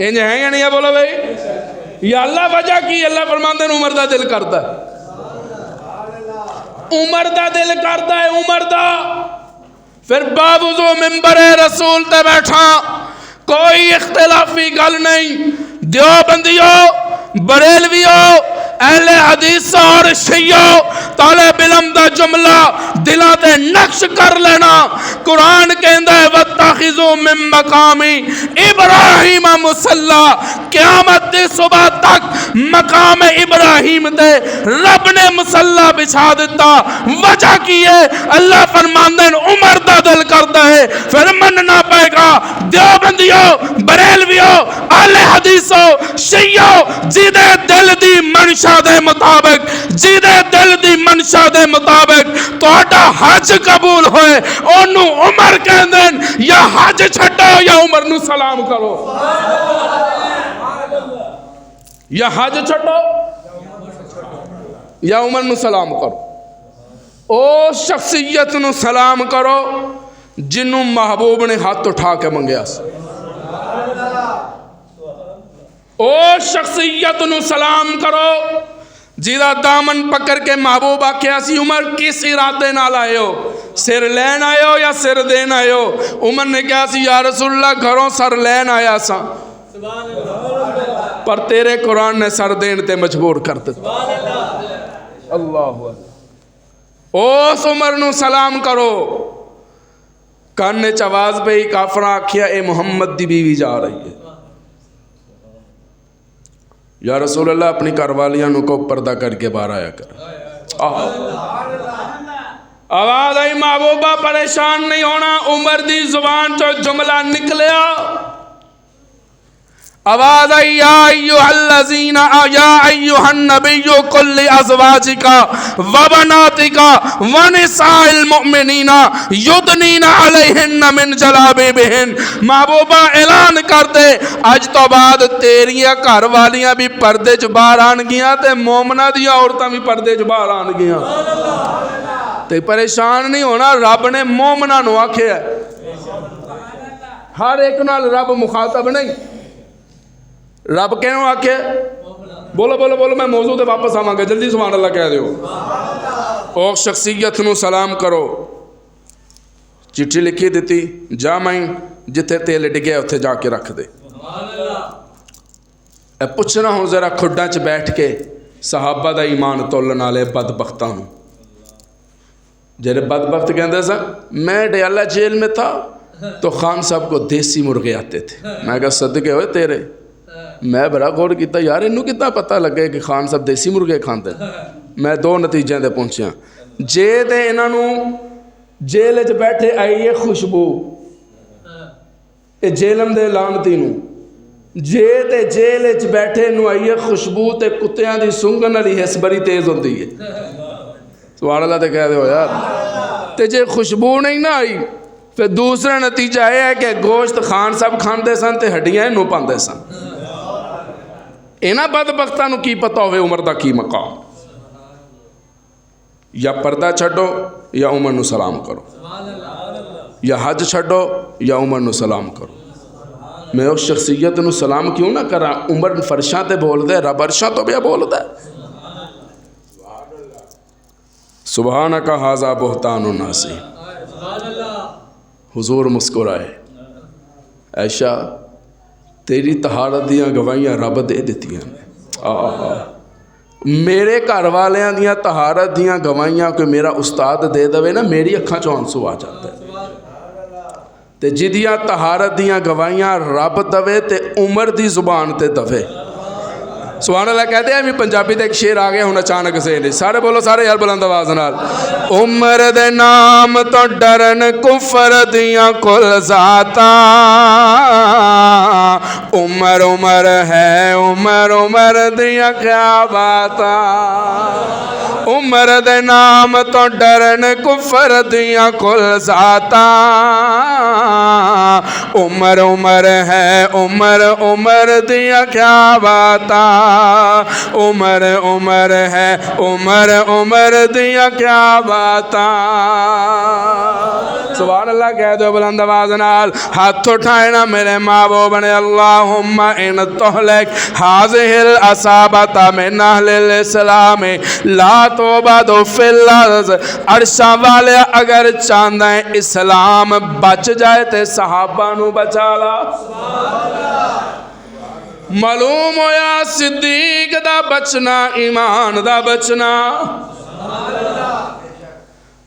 Speaker 1: انج ہے یا نہیں ہے بولو بھائی یا اللہ وجہ کی اللہ فرماندے ہیں عمر دا دل کرتا ہے عمر دا دل کرتا ہے عمر دا پھر باوضو ممبر رسول تے بیٹھا کوئی اختلافی گل نہیں دیوبندیو بریلویو اہل حدیث اور شیعو طالب علم دا جملہ دلہ تے نقش کر لینا قرآن کہندہ ہے وَاتَّخِذُوا مِن مَقَامِ إِبْرَاهِيمَ مُصَلَّى قیامت دی صبح تک مقام ابراہیم تے رب نے مصلح بچھا دیتا وجہ کی ہے اللہ فرماندن عمر دا دل کرتا ہے پھر مننا پائے گا دیوبندیو بریلویو اہل حدیثو شیعو جیدے دل دی منشا دے مطابق جیدے دل دی منشا دے مطابق توڑا حج قبول ہوئے انہوں عمر کہندن یا حج چھٹو یا عمر نو سلام کرو یا حج چھٹو یا عمر نو سلام کرو او شخصیت نو سلام کرو جنوں محبوب نے ہاتھ اٹھا کے منگیا او شخصیت نو سلام کرو جیدہ دامن پکر کے محبوب آکھیا سی عمر کس ارادے نال آئے ہو سر لین آئے ہو یا سر دین آئے ہو عمر نے کہا سی یا رسول اللہ گھروں سر لین آیا سا پر تیرے قرآن نے سر دین تے مجبور کر دیتا اللہ اوس عمر نو سلام کرو کاننے چواز پہ ہی کافرہ آکھیا اے محمد دی بیوی جا رہی ہے یا رسول اللہ اپنی کروالیاں نو کو پردہ کر کے باہر آیا کر آواز آئی محبوبہ پریشان نہیں ہونا. عمر دی زبان چو جملہ نکلیا. آواز آئی یا ایوہ الذین یا ایوہ النبی قل لازواجک وبناتک ونساء المؤمنین یدنین علیہن من جلابیبہن. محبوبہ اعلان کر دے اج تو بعد تیریاں گھر والیاں بھی پردے چ باہر آن گیاں تے مومنہ دیاں عورتاں بھی پردے چ باہر آن گیاں. تے پریشان نہیں ہونا. رب نے مومنہ نو آکھیا ہے. ہر ایک نال رب مخاطب نہیں. رب کیوں آکھے؟ بولو بولو بولو. میں موضوع تے واپس آواں گا. جلدی سبحان اللہ کہہ دیو. او شخصیت نو سلام کرو. چٹھی لکھی دیتی جا میں جتھے تیل ڈگے اتھے جا کے رکھ دے. اے پوچھنا ہوں ذرا کھڈاں چ بیٹھ کے صحابہ دا ایمان تولن والے بدبختاں نو. جڑے بدبخت کہندے سن میں ڈیالہ جیل میں تھا تو خان صاحب کو دیسی مرغے آتے تھے. میں کہا صدقے ہوئے تیرے. میں بڑا غور کیتا یار انہوں کتنا پتہ لگے کہ خان صاحب دیسی مرغے کھاندے. میں دو نتیجے دے پہنچیا. جے دے انہاں نو جیل وچ بیٹھے آئی ہے خوشبو اے جیلم دے لعنتی نو. جے تے جیل وچ بیٹھے نو آئی ہے خوشبو تے کتیاں دی سونگن والی حس بڑی تیز ہوندی ہے. سبحان اللہ تے کہہ دو یار. تے جے خوشبو نہیں نہ آئی پھر دوسرا نتیجہ یہ ہے کہ گوشت خان صاحب کھاندے سن تے ہڈیاں انہوں پاندے سن. اینا بدبختاں نو کی پتہ ہوئے عمر دا کی مقام. یا پردہ چھڈو یا عمر نو سلام کرو. یا حج چھڈو یا عمر نو سلام کرو. میں اس شخصیت نو سلام کیوں نہ کرا؟ عمر فرشاں تے بول دے رب عرشاں تو بیا بول دے. سبحانک ھذا بہتان ناسی. حضور مسکرائے. عائشہ تیری طہارت دیاں گواہیاں رب دے دیتیاں نے. میرے گھر والیاں دیاں طہارت دیاں گواہیاں کوئی میرا استاد دے دوے نا میری اکھاں چوں آنسو آ جاتا ہے. تے جدیاں طہارت دیاں گواہیاں رب دوے تے عمر دی زبان تے دوے. سبحان اللہ کہتے ہیں. پنجابی تے ایک شعر آ گیا ہوں اچانک سے نہیں. سارے بولو سارے یار بلند آواز نال. عمر دے نام تو ڈرن کفر دیاں کل ذاتاں. عمر عمر ہے عمر عمر دیاں کیا باتاں. عمر دے نام تو ڈرن کفر دیاں کل ذاتاں. عمر عمر ہے عمر عمر دیاں کیا باتاں. عمر عمر ہے عمر عمر دیاں کیا باتاں. سبحان اللہ کہہ دو بلند آواز نال. ہاتھ اٹھائے میرے محبوب نے. اللہم ان تہلک ہذہ العصابۃ من اہل الاسلام لا تعبد فی الارض. عرشاں والے اگر چاہندہ ہیں اسلام بچ جائے تے صحابہ نو بچا لا. معلوم ہویا صدیق دا بچنا ایمان دا بچنا.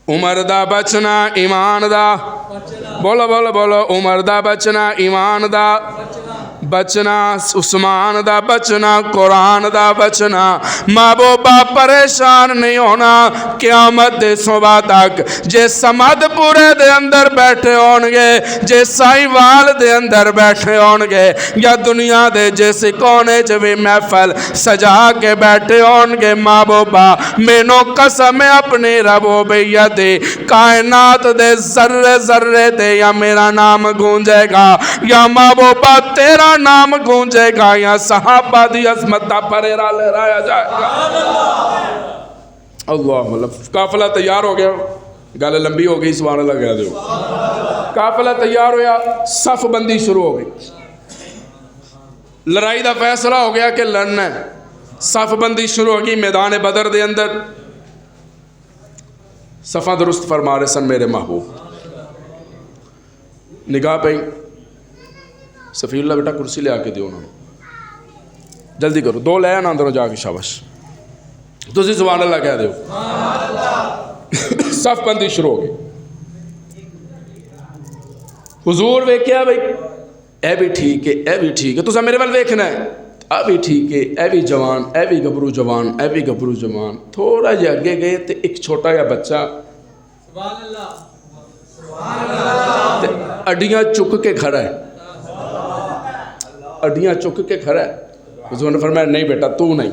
Speaker 1: عمر دا بچنا ایمان دا. بولو بولو بولو. عمر دا بچنا ایمان دا بچنا. عثمان دا بچنا قرآن دا بچنا. محبوبہ پریشان نہیں ہونا قیامت دے صبح تک. جے سمد پورے دے اندر بیٹھے ہونگے جے سائیوال دے اندر بیٹھے ہونگے یا دنیا دے جیسے کونے جوی محفل سجا کے بیٹھے ہونگے. محبوبہ مینو قسم اپنی ربوبیت دے کائنات دے ذرے ذرے دے یا میرا نام گونجے گا یا محبوبہ تیرا نام گونجے گا یا صحابہ دی عظمت دا پریرا لہرایا جائے گا. اللہ اللہ. قافلہ تیار ہو گیا. گل لمبی ہو گئی. سبحان اللہ کہہ دو. قافلہ تیار ہویا. صف بندی شروع ہو گئی. لڑائی دا فیصلہ ہو گیا کہ لڑنا ہے. صف بندی شروع ہو گئی. میدان بدر دے اندر صفہ درست فرما رہے سن میرے محبوب. نگاہ پہ سفیر اللہ بیٹا کرسی لے آ کے دیو. انہوں نے جلدی کرو. دو لے آنا اندروں جا کے. شاباش. تسی سبحان اللہ کہہ دیو. صف بندی شروع ہو گئی. حضور ویکھیا بھئی اے بھی ٹھیک ہے اے بھی ٹھیک ہے. تساں میرے وال ویکھنا ہے. اے بھی ٹھیک ہے اے بھی جوان اے بھی گبرو جوان اے بھی گبرو جوان. تھوڑا جہا اگے گئے تو ایک چھوٹا جہا بچہ اڈیاں چک کے کھڑا ہے، اڈیاں چک کے کھڑا ہے. حضور نے فرمایا نہیں بیٹا تو نہیں.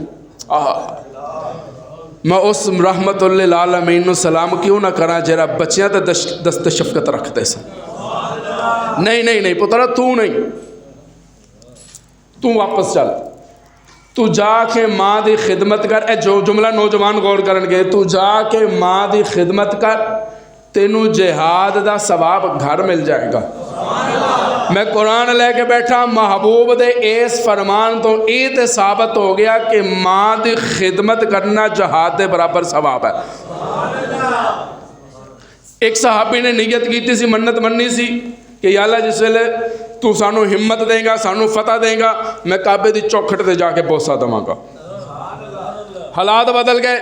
Speaker 1: میں اس رحمت للعالمین نو سلام کیوں نہ کراں جڑا بچیاں تے دست شفقت رکھتے سن. نہیں نہیں نہیں پترا تو نہیں، تو واپس چل، تو جا کے ماں دی خدمت کر. اے جو جملہ نوجوان غور کرن گے، تو جا کے ماں دی خدمت کر، تینوں جہاد دا ثواب گھر مل جائے گا. میں قرآن لے کے بیٹھا، محبوب دے اس فرمان تو یہ تے ثابت ہو گیا کہ ماں دی خدمت کرنا جہاد دے برابر ثواب ہے. ایک صحابی نے نیت کی سی، منت مننی سی کہ یا اللہ جس ویلے تو سانو ہمت دیں گا، سانو فتح دیں گا، میں کعبے دی چوکھٹ تے جا کے بوسہ دواں گا. حالات بدل گئے،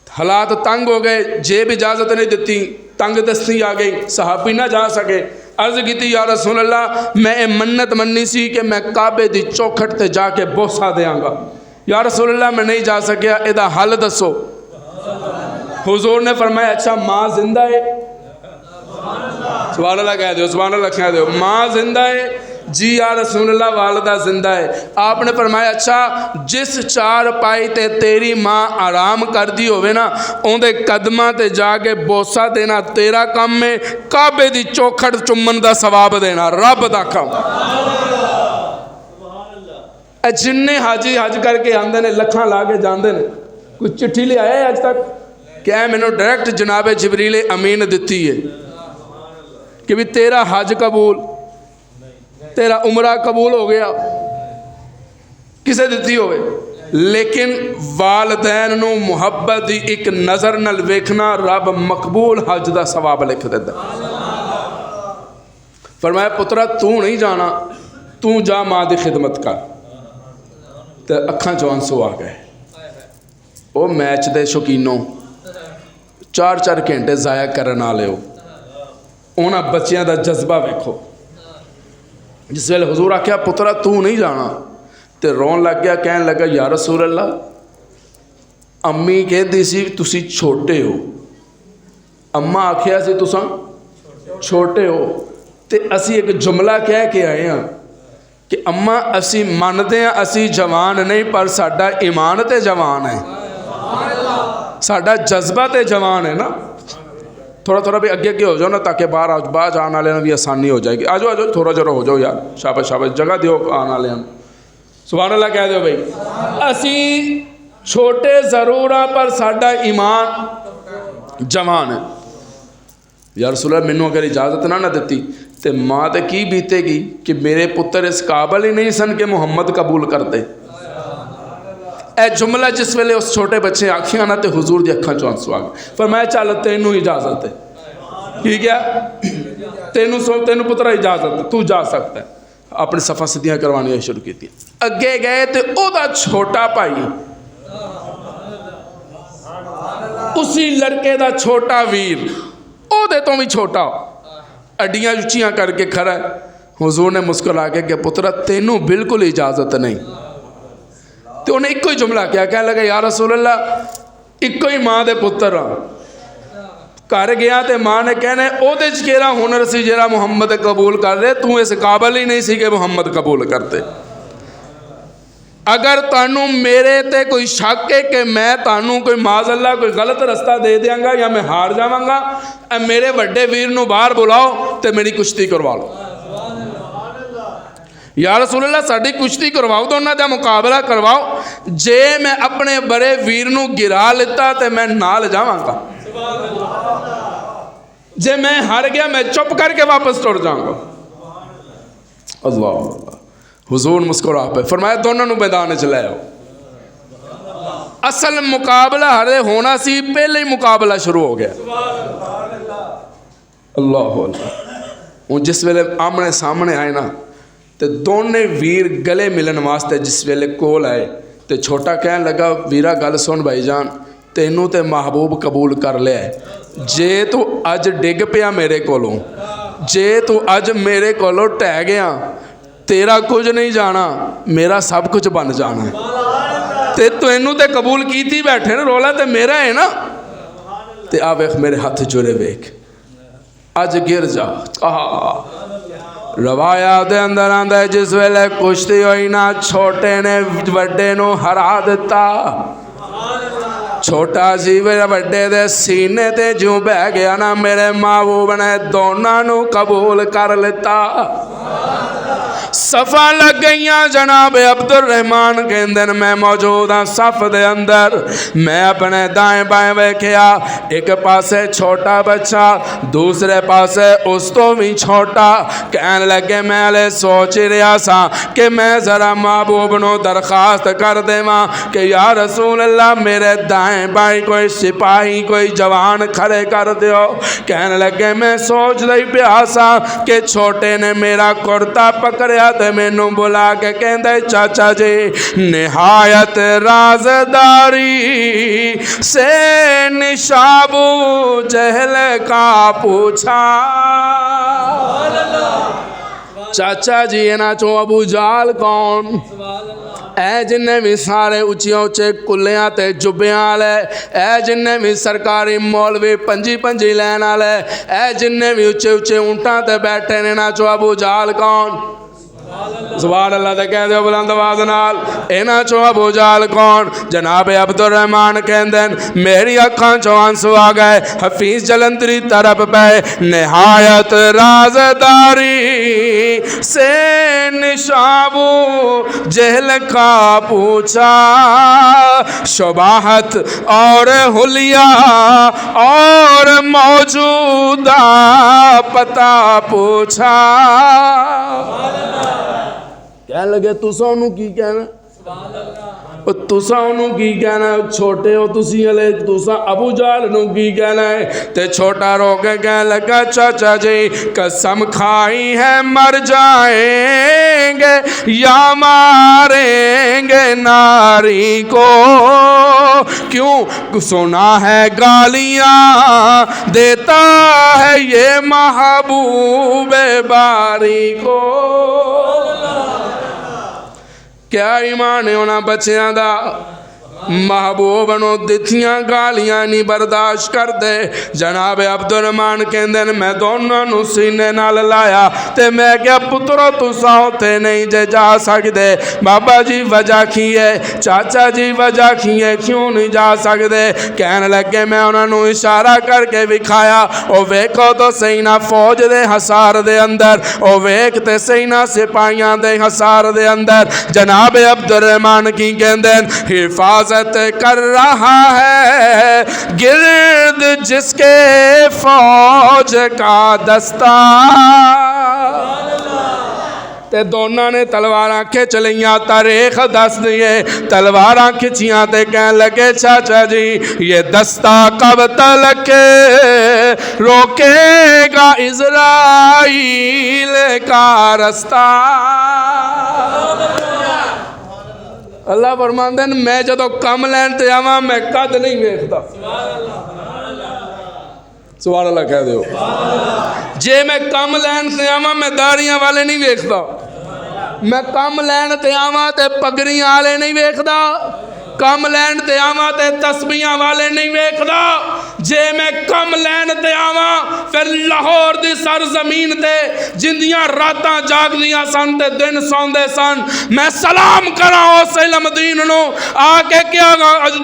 Speaker 1: حالات تنگ ہو گئے، جیب اجازت نہیں دیتی، تنگ دستی آ گئی، صحابی نہ جا سکے. عرض کی یا رسول اللہ میں منت مننی سی کہ میں کعبے دی چوکھٹ تے جا کے بوسہ دیاں گا. یا رسول اللہ میں نہیں جا سکیا، ادا حل دسو. حضور نے فرمایا اچھا ماں زندہ ہے؟ سبحان اللہ کہہ دیو، سبحان اللہ کہہ دیو. ماں زندہ ہے؟ جی یا رسول اللہ والدہ زندہ ہے. آپ نے فرمایا اچھا جس چار پائی تے تیری ماں آرام کر دی ہوئے نا، اون دے قدمہ تے جا کے بوسہ دینا تیرا کام میں، کعبے دی چوکھٹ چمن دا ثواب دینا رب دا کام. اے جننے حاجی حج کر کے آندے نے لکھاں لا کے جاندے نے، کوئی چٹھی لے آیا ہے آج تک کہ اے میں نے ڈائریکٹ جناب جبریل امین دیتی ہے کہ بھی تیرا حج قبول، تیرا عمرہ قبول ہو گیا؟ کسے دیتی ہوئے؟ لیکن والدین نو محبت دی ایک نظر نل ویکھنا رب مقبول حج دا ثواب لکھ دیتا. فرمایا پترا تو نہیں جانا، تو جا ماں دی خدمت کر. تے اکھاں چوں آنسو آ گئے. او میچ دے شوقینوں 4 گھنٹے ضائع کرن والے ہو، انہاں بچیاں دا جذبہ ویکھو. جس ویلے حضور آکھیا پترا تو نہیں جانا تے رون لگ گیا، کہنے لگا یا رسول اللہ امی کہندی سی تسی چھوٹے ہو، اماں آکھیا سی تساں چھوٹے ہو، تے اسی ایک جملہ کہہ کے آئے ہیں کہ اماں اسی ماندے ہیں اسی جوان نہیں پر ساڈا ایمان تے جوان ہے، ساڈا جذبہ تے جوان ہے نا. تھوڑا تھوڑا بھی اگے اگے ہو جاؤ نا تاکہ باہر آنے والے بھی آسانی ہو جائے گی. آ جاؤ تھوڑا جرا ہو جاؤ یار، شاباش شاباش، جگہ دیو آنے والے ہم. سبحان اللہ کہہ دیو بھائی. اسی چھوٹے ضرور ہیں پر ساڈا ایمان جوان ہے. یا رسول اللہ مینوں اگر اجازت نہ دیتی تے ماں تے کی بیتے گی کہ میرے پتر اس قابل ہی نہیں سن کہ محمد قبول کرتے. اے جملہ جس ویلے اس چھوٹے بچے آنکھیاں نہ تے حضور دی اکھاں چوں آنسو آ گئے. فرمایا چل تینوں اجازت ہے. کی کیا؟ تینوں پترا اجازت ہے، تو جا سکتا ہے. اپنے صفحہ سدیاں کروانیاں شروع کی تھی. اگے گئے تے او دا چھوٹا بھائی اسی لڑکے دا چھوٹا ویر او دے تو بھی چھوٹا اڈیاں اچیاں کر کے کھڑا ہے. حضور نے مسکرا کے کہ پترا تینوں بالکل اجازت نہیں. تو انہیں ایک ہی جملہ کیا کہنے لگا یا رسول اللہ ایک ہی ماں دے پتر ہاں. گھر گیا تے ماں نے کہنے او دے چکیرا ہنر سی جیرا محمد قبول کر رہے، تو اس قابل ہی نہیں سی کہ محمد قبول کرتے. اگر تانوں میرے تے کوئی شک ہے کہ میں تانوں کوئی معاذ اللہ کوئی غلط رستہ دے دیاں گا یا میں ہار جاواں گا، میرے وڈے ویر نو باہر بلاؤ تے میری کشتی کروا لو. یا رسول اللہ ساڑھی کشتی کرواؤ، دونوں دا مقابلہ کرواؤ، جے میں اپنے بڑے ویر نو گرا لیتا تے میں نال جاواں گا، جے میں ہار گیا میں چپ کر کے واپس ٹر جاؤں گا. اللہ حضور مسکرا پہ فرمایا دونوں نو میدان چ لے آؤ. اصل مقابلہ ہرے ہونا سی، پہلے ہی مقابلہ شروع ہو گیا. اللہ اللہ. جس ویلے آمنے سامنے آئے نا تے دونے ویر گلے ملن واسطے جس ویلے کول آئے تے چھوٹا کہنے لگا ویرا گل سن بھائی جان، تینوں تے محبوب قبول کر لیا ہے، جے تو اج ڈگ پیا میرے کولوں، جے تو اج میرے کولوں ٹہ گیا، تیرا کچھ نہیں جانا میرا سب کچھ بن جانا ہے. تے تو انہوں تے قبول کیتی بیٹھے نا، رولا تے میرا ہے نا. تے آ ویکھ میرے ہاتھ جڑے ویکھ اج گر جا روایات دے اندر آندا ہے جس ویلے کشتی ہوئی نا چھوٹے نے وڈے نو ہرا دیتا چھوٹا سی وڈے دے سینے تے جو بہ گیا نا میرے محبوب نے دونوں نو قبول کر لیتا صفا لگ گئیاں جناب عبد الرحمان کے دن میں موجود ہاں صف دے اندر میں اپنے دائیں بائیں ویکھیا ایک پاسے چھوٹا بچہ دوسرے پاسے اس تو بھی چھوٹا کہنے لگے میں لے سوچ رہا سا کہ میں ذرا محبوب نو درخواست کر دے ماں کہ یا رسول اللہ میرے دائیں بائیں کوئی سپاہی کوئی جوان کھڑے کر دیو کہنے لگے میں سوچ رہی پیاسا کہ چھوٹے نے میرا کرتا پکڑیا تے مینوں بلا کے کہندے چاچا جی نہایت رازداری سے نشابو جہل کا پوچھا چاچا جی اینا چوں ابو جال کون اے جنہیں بھی سارے اچھے اچھے کلیاں تے جبیاں لے اے جنہیں بھی سرکاری مولوی پنجی لین آلے اے جنہیں بھی اچھے اچھے اونٹاں تے بیٹھے نینا چو ابو جال کون سبحان اللہ تے کہہ دیو بلند آواز نال اینا چو ابو جال کون جناب عبد الرحمان کہندن میری اکھاں چو آنسو آ گئے حفیظ جلندری طرف پہ نہایت رازداری سے نشابو جہل کا پوچھا شباہت اور حلیہ اور موجودہ پتہ پوچھا کہنے لگے تسا انہوں کی کہنا تسا انہوں کی کہنا چھوٹے ہو تسی علیہ تسا ابو جال انہوں کی کہنا ہے تے چھوٹا رو کے کہنے لگا چاچا جی قسم کھائی ہے مر جائیں گے یا ماریں گے ناری کو کیوں سنا ہے گالیاں دیتا ہے یہ محبوب باری کو کیا ایمان ہے انہاں بچیاں دا محبوب نو دتیاں گالیاں نہیں برداشت کر دے جناب عبد الرحمان کہندن میں دونوں نو سینے نال لایا تے میں کیا پترو تساں ہوتے نہیں جے جا سکدے بابا جی وجہ کی ہے چاچا جی وجہ کی ہے کیوں نہیں جا سکدے کہنے لگے میں انہاں نو اشارہ کر کے وکھایا او ویکھو تو سینا فوج دے حصار دے اندر او ویکھتے سینا سپاہیاں دے حصار دے اندر جناب عبد الرحمان کی کہندن حفاظت کر رہا ہے گرد جس کے فوج کا دستہ تے دونوں نے تلواراں کھچ لیاں تاریخ دس دیے تلواراں کھچیاں تے کہنے لگے چاچا جی یہ دستہ کب تلک روکے گا اسرائیل کا رستہ اللہ فرماندن میں جدو کم لین تے آواں میں قد نہیں ویکھدا سبحان اللہ کہہ دیو جے میں کم لین تے آواں میں داڑیاں والے نہیں ویکھدا میں کم لین تے آواں تے پگڑیاں والے نہیں ویکھدا کم لین تے آواں تے تسبیحاں والے نہیں ویکھدا جے میں کم لین تے آواں پھر لاہور دی سرزمین تے جندیاں راتاں جاگ دیاں سن تے دن سوندے سن میں سلام کراں اس علم دین نو آ کے کیا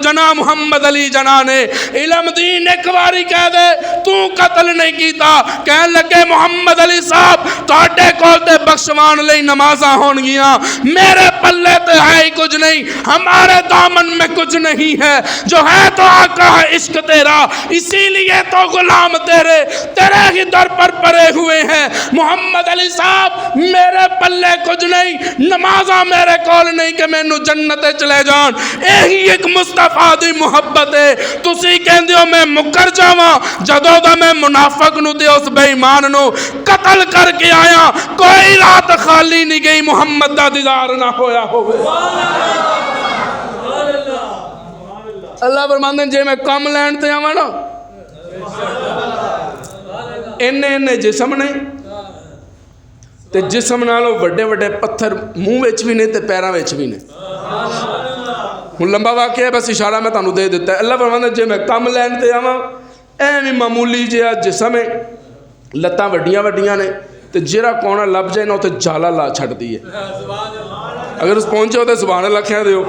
Speaker 1: جناب محمد علی جناح نے علم دین ایک باری کہہ دے تو قتل نہیں کیتا کہنے لگے محمد علی صاحب تواڈے کول تے بخشوان لئی نمازاں ہون گیاں میرے پلے تے ہے ہی کچھ نہیں ہمارے دامن میں کچھ نہیں ہے جو ہے تو آقا ہے عشق تیرا اسی لیے تو غلام تیرے ہی در پر پڑے ہوئے ہیں محمد علی صاحب میرے پلے کچھ نہیں نمازاں میرے کول نہیں کہ میں نو جنت چلے جان یہی ایک مصطفیٰ دی محبت ہے تسی کہندے ہو میں مکر جاواں جدوں دا میں منافق نو تے اس بے ایمان نو قتل کر کے آیا کوئی رات خالی نہیں گئی محمد دا دیدار نہ ہویا ہوئے اللہ فرماندے جے میں کم لین تے آواں نا اینے جسم نے تے جسم نالوں وڈے وڈے پتھر منہ وچ بھی نے تے پیراں وچ بھی نے ہن لمبا واقعہ ہے بس اشارہ میں تانوں دے دیتا ہے اللہ فرماندے جے میں کم لین تے آواں ਐਵੇਂ ਮਾਮੂਲੀ ਜਿਹਾ ਜਿਸਮ ਹੈ, ਲੱਤਾਂ ਵੱਡੀਆਂ ਵੱਡੀਆਂ ਨੇ, ਤੇ ਜਿਹੜਾ ਕੋਣਾ ਲੱਭ ਜਾਏ ਨਾ ਉੱਥੇ ਜਾਲਾ ਲਾ ਛੱਡਦੀ ਹੈ। ਅਗਰ ਉਸ ਪਹੁੰਚੋ ਤਾਂ ਸੁਭਾਨ ਅੱਲਾਹ ਕਹਿ ਦਿਓ।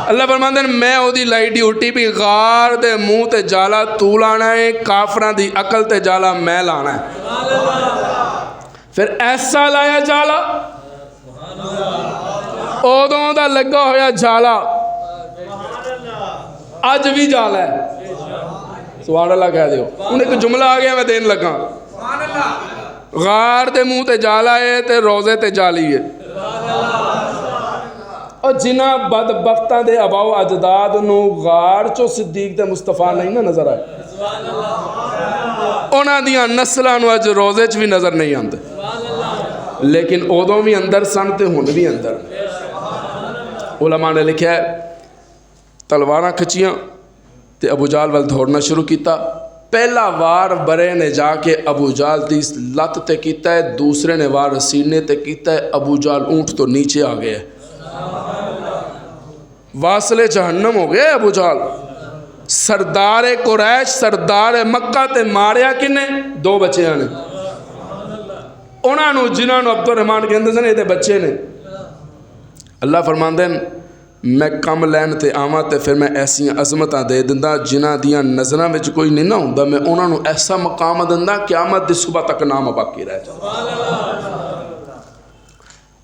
Speaker 1: ਅੱਲਾਹ ਫਰਮਾਉਂਦੇ ਨੇ ਮੈਂ ਉਹਦੀ ਲਾਈ ਡਿਊਟੀ ਵੀ ਗਾਰ ਦੇ ਮੂੰਹ ਤੇ ਜਾਲਾ ਤੂੰ ਲਾਣਾ ਹੈ, ਕਾਫਰਾਂ ਦੀ ਅਕਲ ਤੇ ਜਾਲਾ ਮੈਂ ਲਾਣਾ ਹੈ। ਫਿਰ ਐਸਾ ਲਾਇਆ ਜਾਲਾ, ਉਦੋਂ ਦਾ ਲੱਗਾ ਹੋਇਆ ਜਾਲਾ ਅੱਜ ਵੀ ਜਾਲਾ ਹੈ। ਸੁਭਾਨ ਅੱਲਾਹ ਕਹਿ ਦਿਓ। ਹੁਣ ਇੱਕ ਜੁਮਲਾ ਆ ਗਿਆ, ਮੈਂ ਦੇਣ ਲੱਗਾ। ਗਾਰ ਦੇ ਮੂੰਹ ਤੇ ਜਾਲਾ ਹੈ ਤੇ ਰੋਜ਼ੇ ਤੇ ਜਾਲੀ ਹੈ। اور جنہ بدبختاں دے اباؤ اجداد نو غار چو صدیق تے مصطفیٰ نہیں نہ نظر آئے، انہاں دیاں نسلاں نو اج روزے چ بھی نظر نہیں آندے، لیکن ادوں بھی اندر سن تے ہن بھی اندر۔ علماء نے لکھا ہے تلواراں کھچیاں تے ابو جہل ول دوڑنا شروع کیتا۔ پہلا وار برے نے جا کے ابو جہل دی لت تے کیتا ہے، دوسرے نے وار سینے تے کیتا ہے، ابو جہل اونٹ تو نیچے آ گیا ہے، واصل جہنم ہو گیا ابو جہل۔ سردار قریش سردار مکہ تے ماریا کنے؟ دو بچیاں نے، انہاں نو جنہاں نو عبد الرحمان کہندے سن یہ تے بچے نے۔ اللہ فرماندے ہیں میں کم لین تے آواں تے پھر میں ایسی عظمتاں دے دندا جنہاں دیاں نظراں وچ کوئی نہیں نہ ہوندا، میں انہاں نو ایسا مقام دندا قیامت دی صبح تک نام باقی رہ جائے۔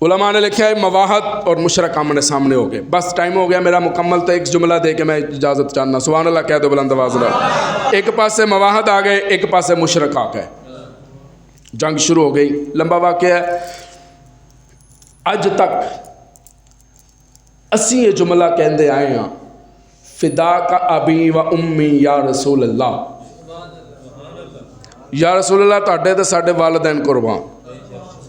Speaker 1: علماء نے لکھا ہے مواحد اور مشرک آمنے سامنے ہو گئے۔ بس ٹائم ہو گیا میرا مکمل، تو ایک جملہ دے کے میں اجازت چاہنا۔ سبحان اللہ کہہ دو بلند آواز میں۔ ایک پاس سے مواحد آ گئے، ایک پاس سے مشرک آ گئے، جنگ شروع ہو گئی۔ لمبا واقعہ ہے، اج تک اسی یہ جملہ کہندے آئے ہیں فدا کا ابی و امی یا رسول اللہ، یا رسول اللہ تہاڈے تے ساڈے والدین قربان۔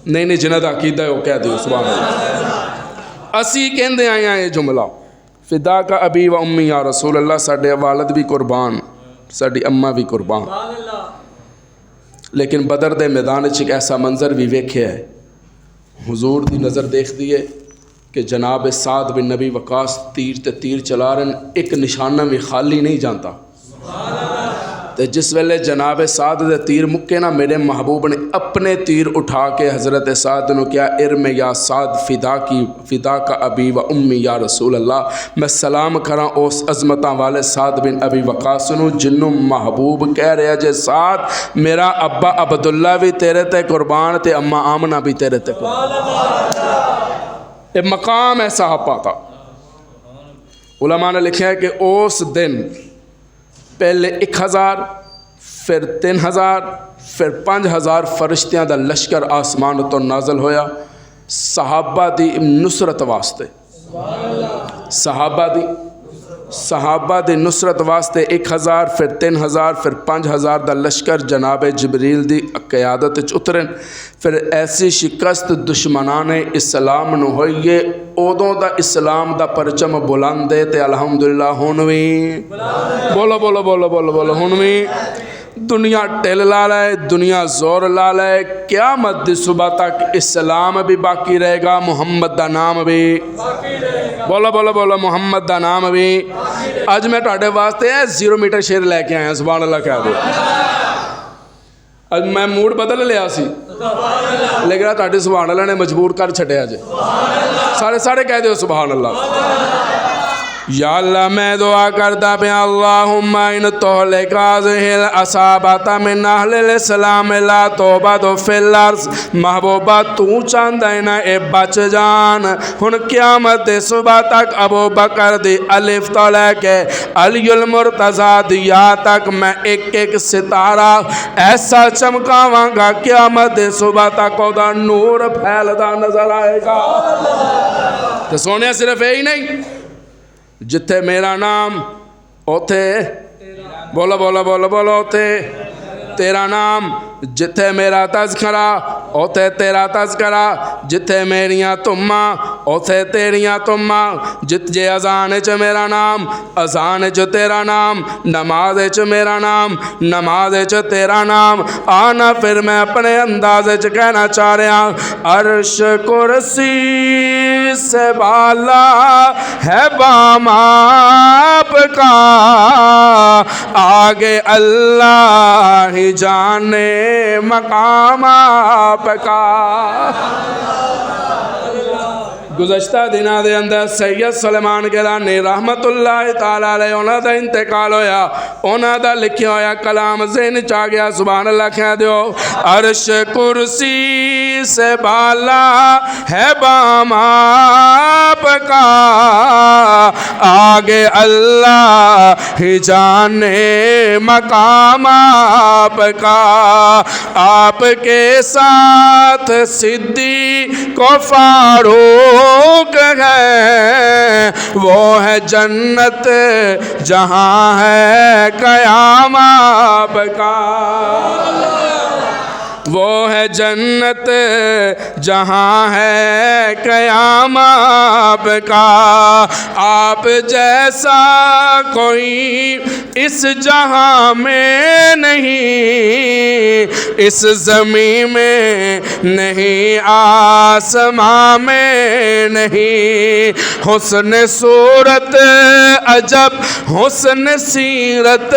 Speaker 1: نہیں جنہ دا عقیدہ ہے وہ کہہ دیو سبحان اللہ۔ اسی کہندے آئے ہیں یہ جملہ فدا کا ابی و امی یا رسول اللہ، ساڈے والد بھی قربان، ساڈی اماں بھی قربان۔ لیکن بدر دے میدان وچ ایک ایسا منظر بھی ویکھیا ہے، حضور دی نظر دیکھ دیے کہ جناب سعد بن نبی وقاص تیر تے تیر چلا رہے ہیں، ایک نشانہ بھی خالی نہیں جانتا۔ تے جس ویلے جناب سعد دے تیر مکے نا، میرے محبوب نے اپنے تیر اٹھا کے حضرت سعد نے کیا ارم یا سعد فدا کا ابی و امی یا رسول اللہ، میں سلام کراں اس عظمتاں والے سعد بن ابی وقاص نو جنوں محبوب کہہ رہا جے سعد میرا ابا عبداللہ بھی تیرے تے قربان تے اماں آمنہ بھی تیرے تے قربان۔ یہ مقام ہے صحابہ کا۔ علماء نے لکھا ہے کہ اس دن پہلے 1000 پھر 3000 پھر 5000 فرشتیاں دا لشکر آسمان تو نازل ہویا صحابہ دی نصرت واسطے، صحابہ دی نصرت واسطے 1000 پھر 3000 پھر 5000 دا لشکر جناب جبریل دی قیادت وچ اترن۔ پھر ایسی شکست دشمنان اسلام نو ہوئی، ادوں دا اسلام دا پرچم بلند ہے تے الحمدللہ ہن وی بولو بولو بولو بولو بولو ہن وی دنیا ٹل لا لے، دنیا زور لا لے، قیامت دی صبح تک اسلام بھی باقی رہے گا، محمد دا نام بھی بولو بولو بولو محمد دا نام بھی۔ اج میں تہاڈے واسطے 0 میٹر شیر لے کے آیا، سبحان اللہ کہہ دو۔ اج میں موڈ بدل لیا سی، لیکن تہاڈی سبحان اللہ نے مجبور کر چھڈیا جے۔ سارے کہہ دیو سبحان اللہ۔ یا اللہ میں دعا کرتا پہ اللہم ان تہلک هذه العصابۃ من اہل الاسلام لا توبۃ فی الارض، محبوبہ تو چاہندا ہے نا اے بچ جان۔ ہن قیامت دے صبح تک ابو بکر دی الف تو لے کے علی المرتضیٰ دی یا تک میں ایک ایک ستارہ ایسا چمکاواں گا، قیامت دے صبح تک اودا نور پھیلدا نظر آئے گا۔ تو سونے صرف یہی نہیں، جتھے میرا نام اوتھے بولو بولو بولو بولو اوتھے تیرا نام، جتھے میرا تذکرہ اوتھے تیرا تذکرہ، جتھے میریاں تماں اوتھے تیریاں تماں جت جے اذان چ میرا نام اذان چ تیرا نام نماز چ میرا نام نماز چ تیرا نام آنا پھر میں اپنے انداز چ کہنا چاہ رہا عرش کرسی سے بالا ہے بام آپ کا آگے اللہ ہی جانے مقام آپ کا گزشتہ دنوں دے اندر سید سلیمان گیلانی رحمت اللہ تعالی علیہ انہاں دا انتقال ہویا انہاں دا لکھیا ہویا کلام ذہن چ آ گیا سبحان اللہ کہہ دیو عرش کرسی سے بالا ہے بام آپ کا آگے اللہ ہی جانے مقام آپ کا آپ کے ساتھ صدیق و فاروق ہے وہ ہے جنت جہاں ہے قیام آپ کا وہ ہے جنت جہاں ہے قیام آپ کا آپ جیسا کوئی اس جہاں میں نہیں اس زمین میں نہیں آسمان میں نہیں حسن صورت عجب حسن سیرت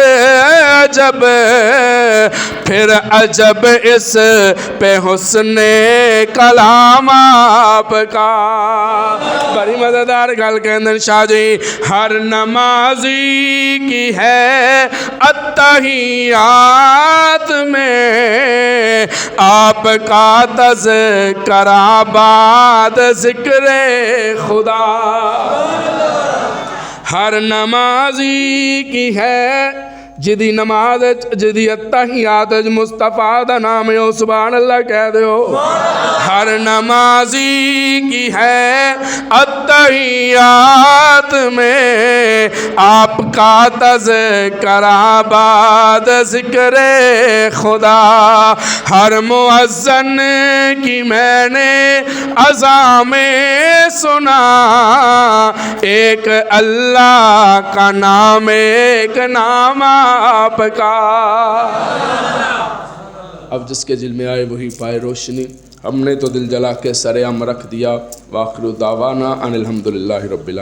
Speaker 1: عجب پھر عجب اس پہ حسن کلام آپ کا بڑی مزیدار گل کہندن شاہ جی ہر نمازی کی ہے التحیات میں آپ کا تذکرہ بعد ذکر خدا ہر نمازی کی ہے جدی نماز جدی اتحیات مصطفیٰ دا نام ہے سبحان اللہ کہہ دیو ہر نمازی کی ہے اتحیات میں آپ کا تذکرہ بعد ذکر خدا ہر مؤذن کی میں نے اذان سنا ایک اللہ کا نام ایک نام آپ کا اب جس کے دل میں آئے وہی پائے روشنی ہم نے تو دل جلا کے سر عام رکھ دیا وآخر دعوانا ان الحمدللہ رب العالمین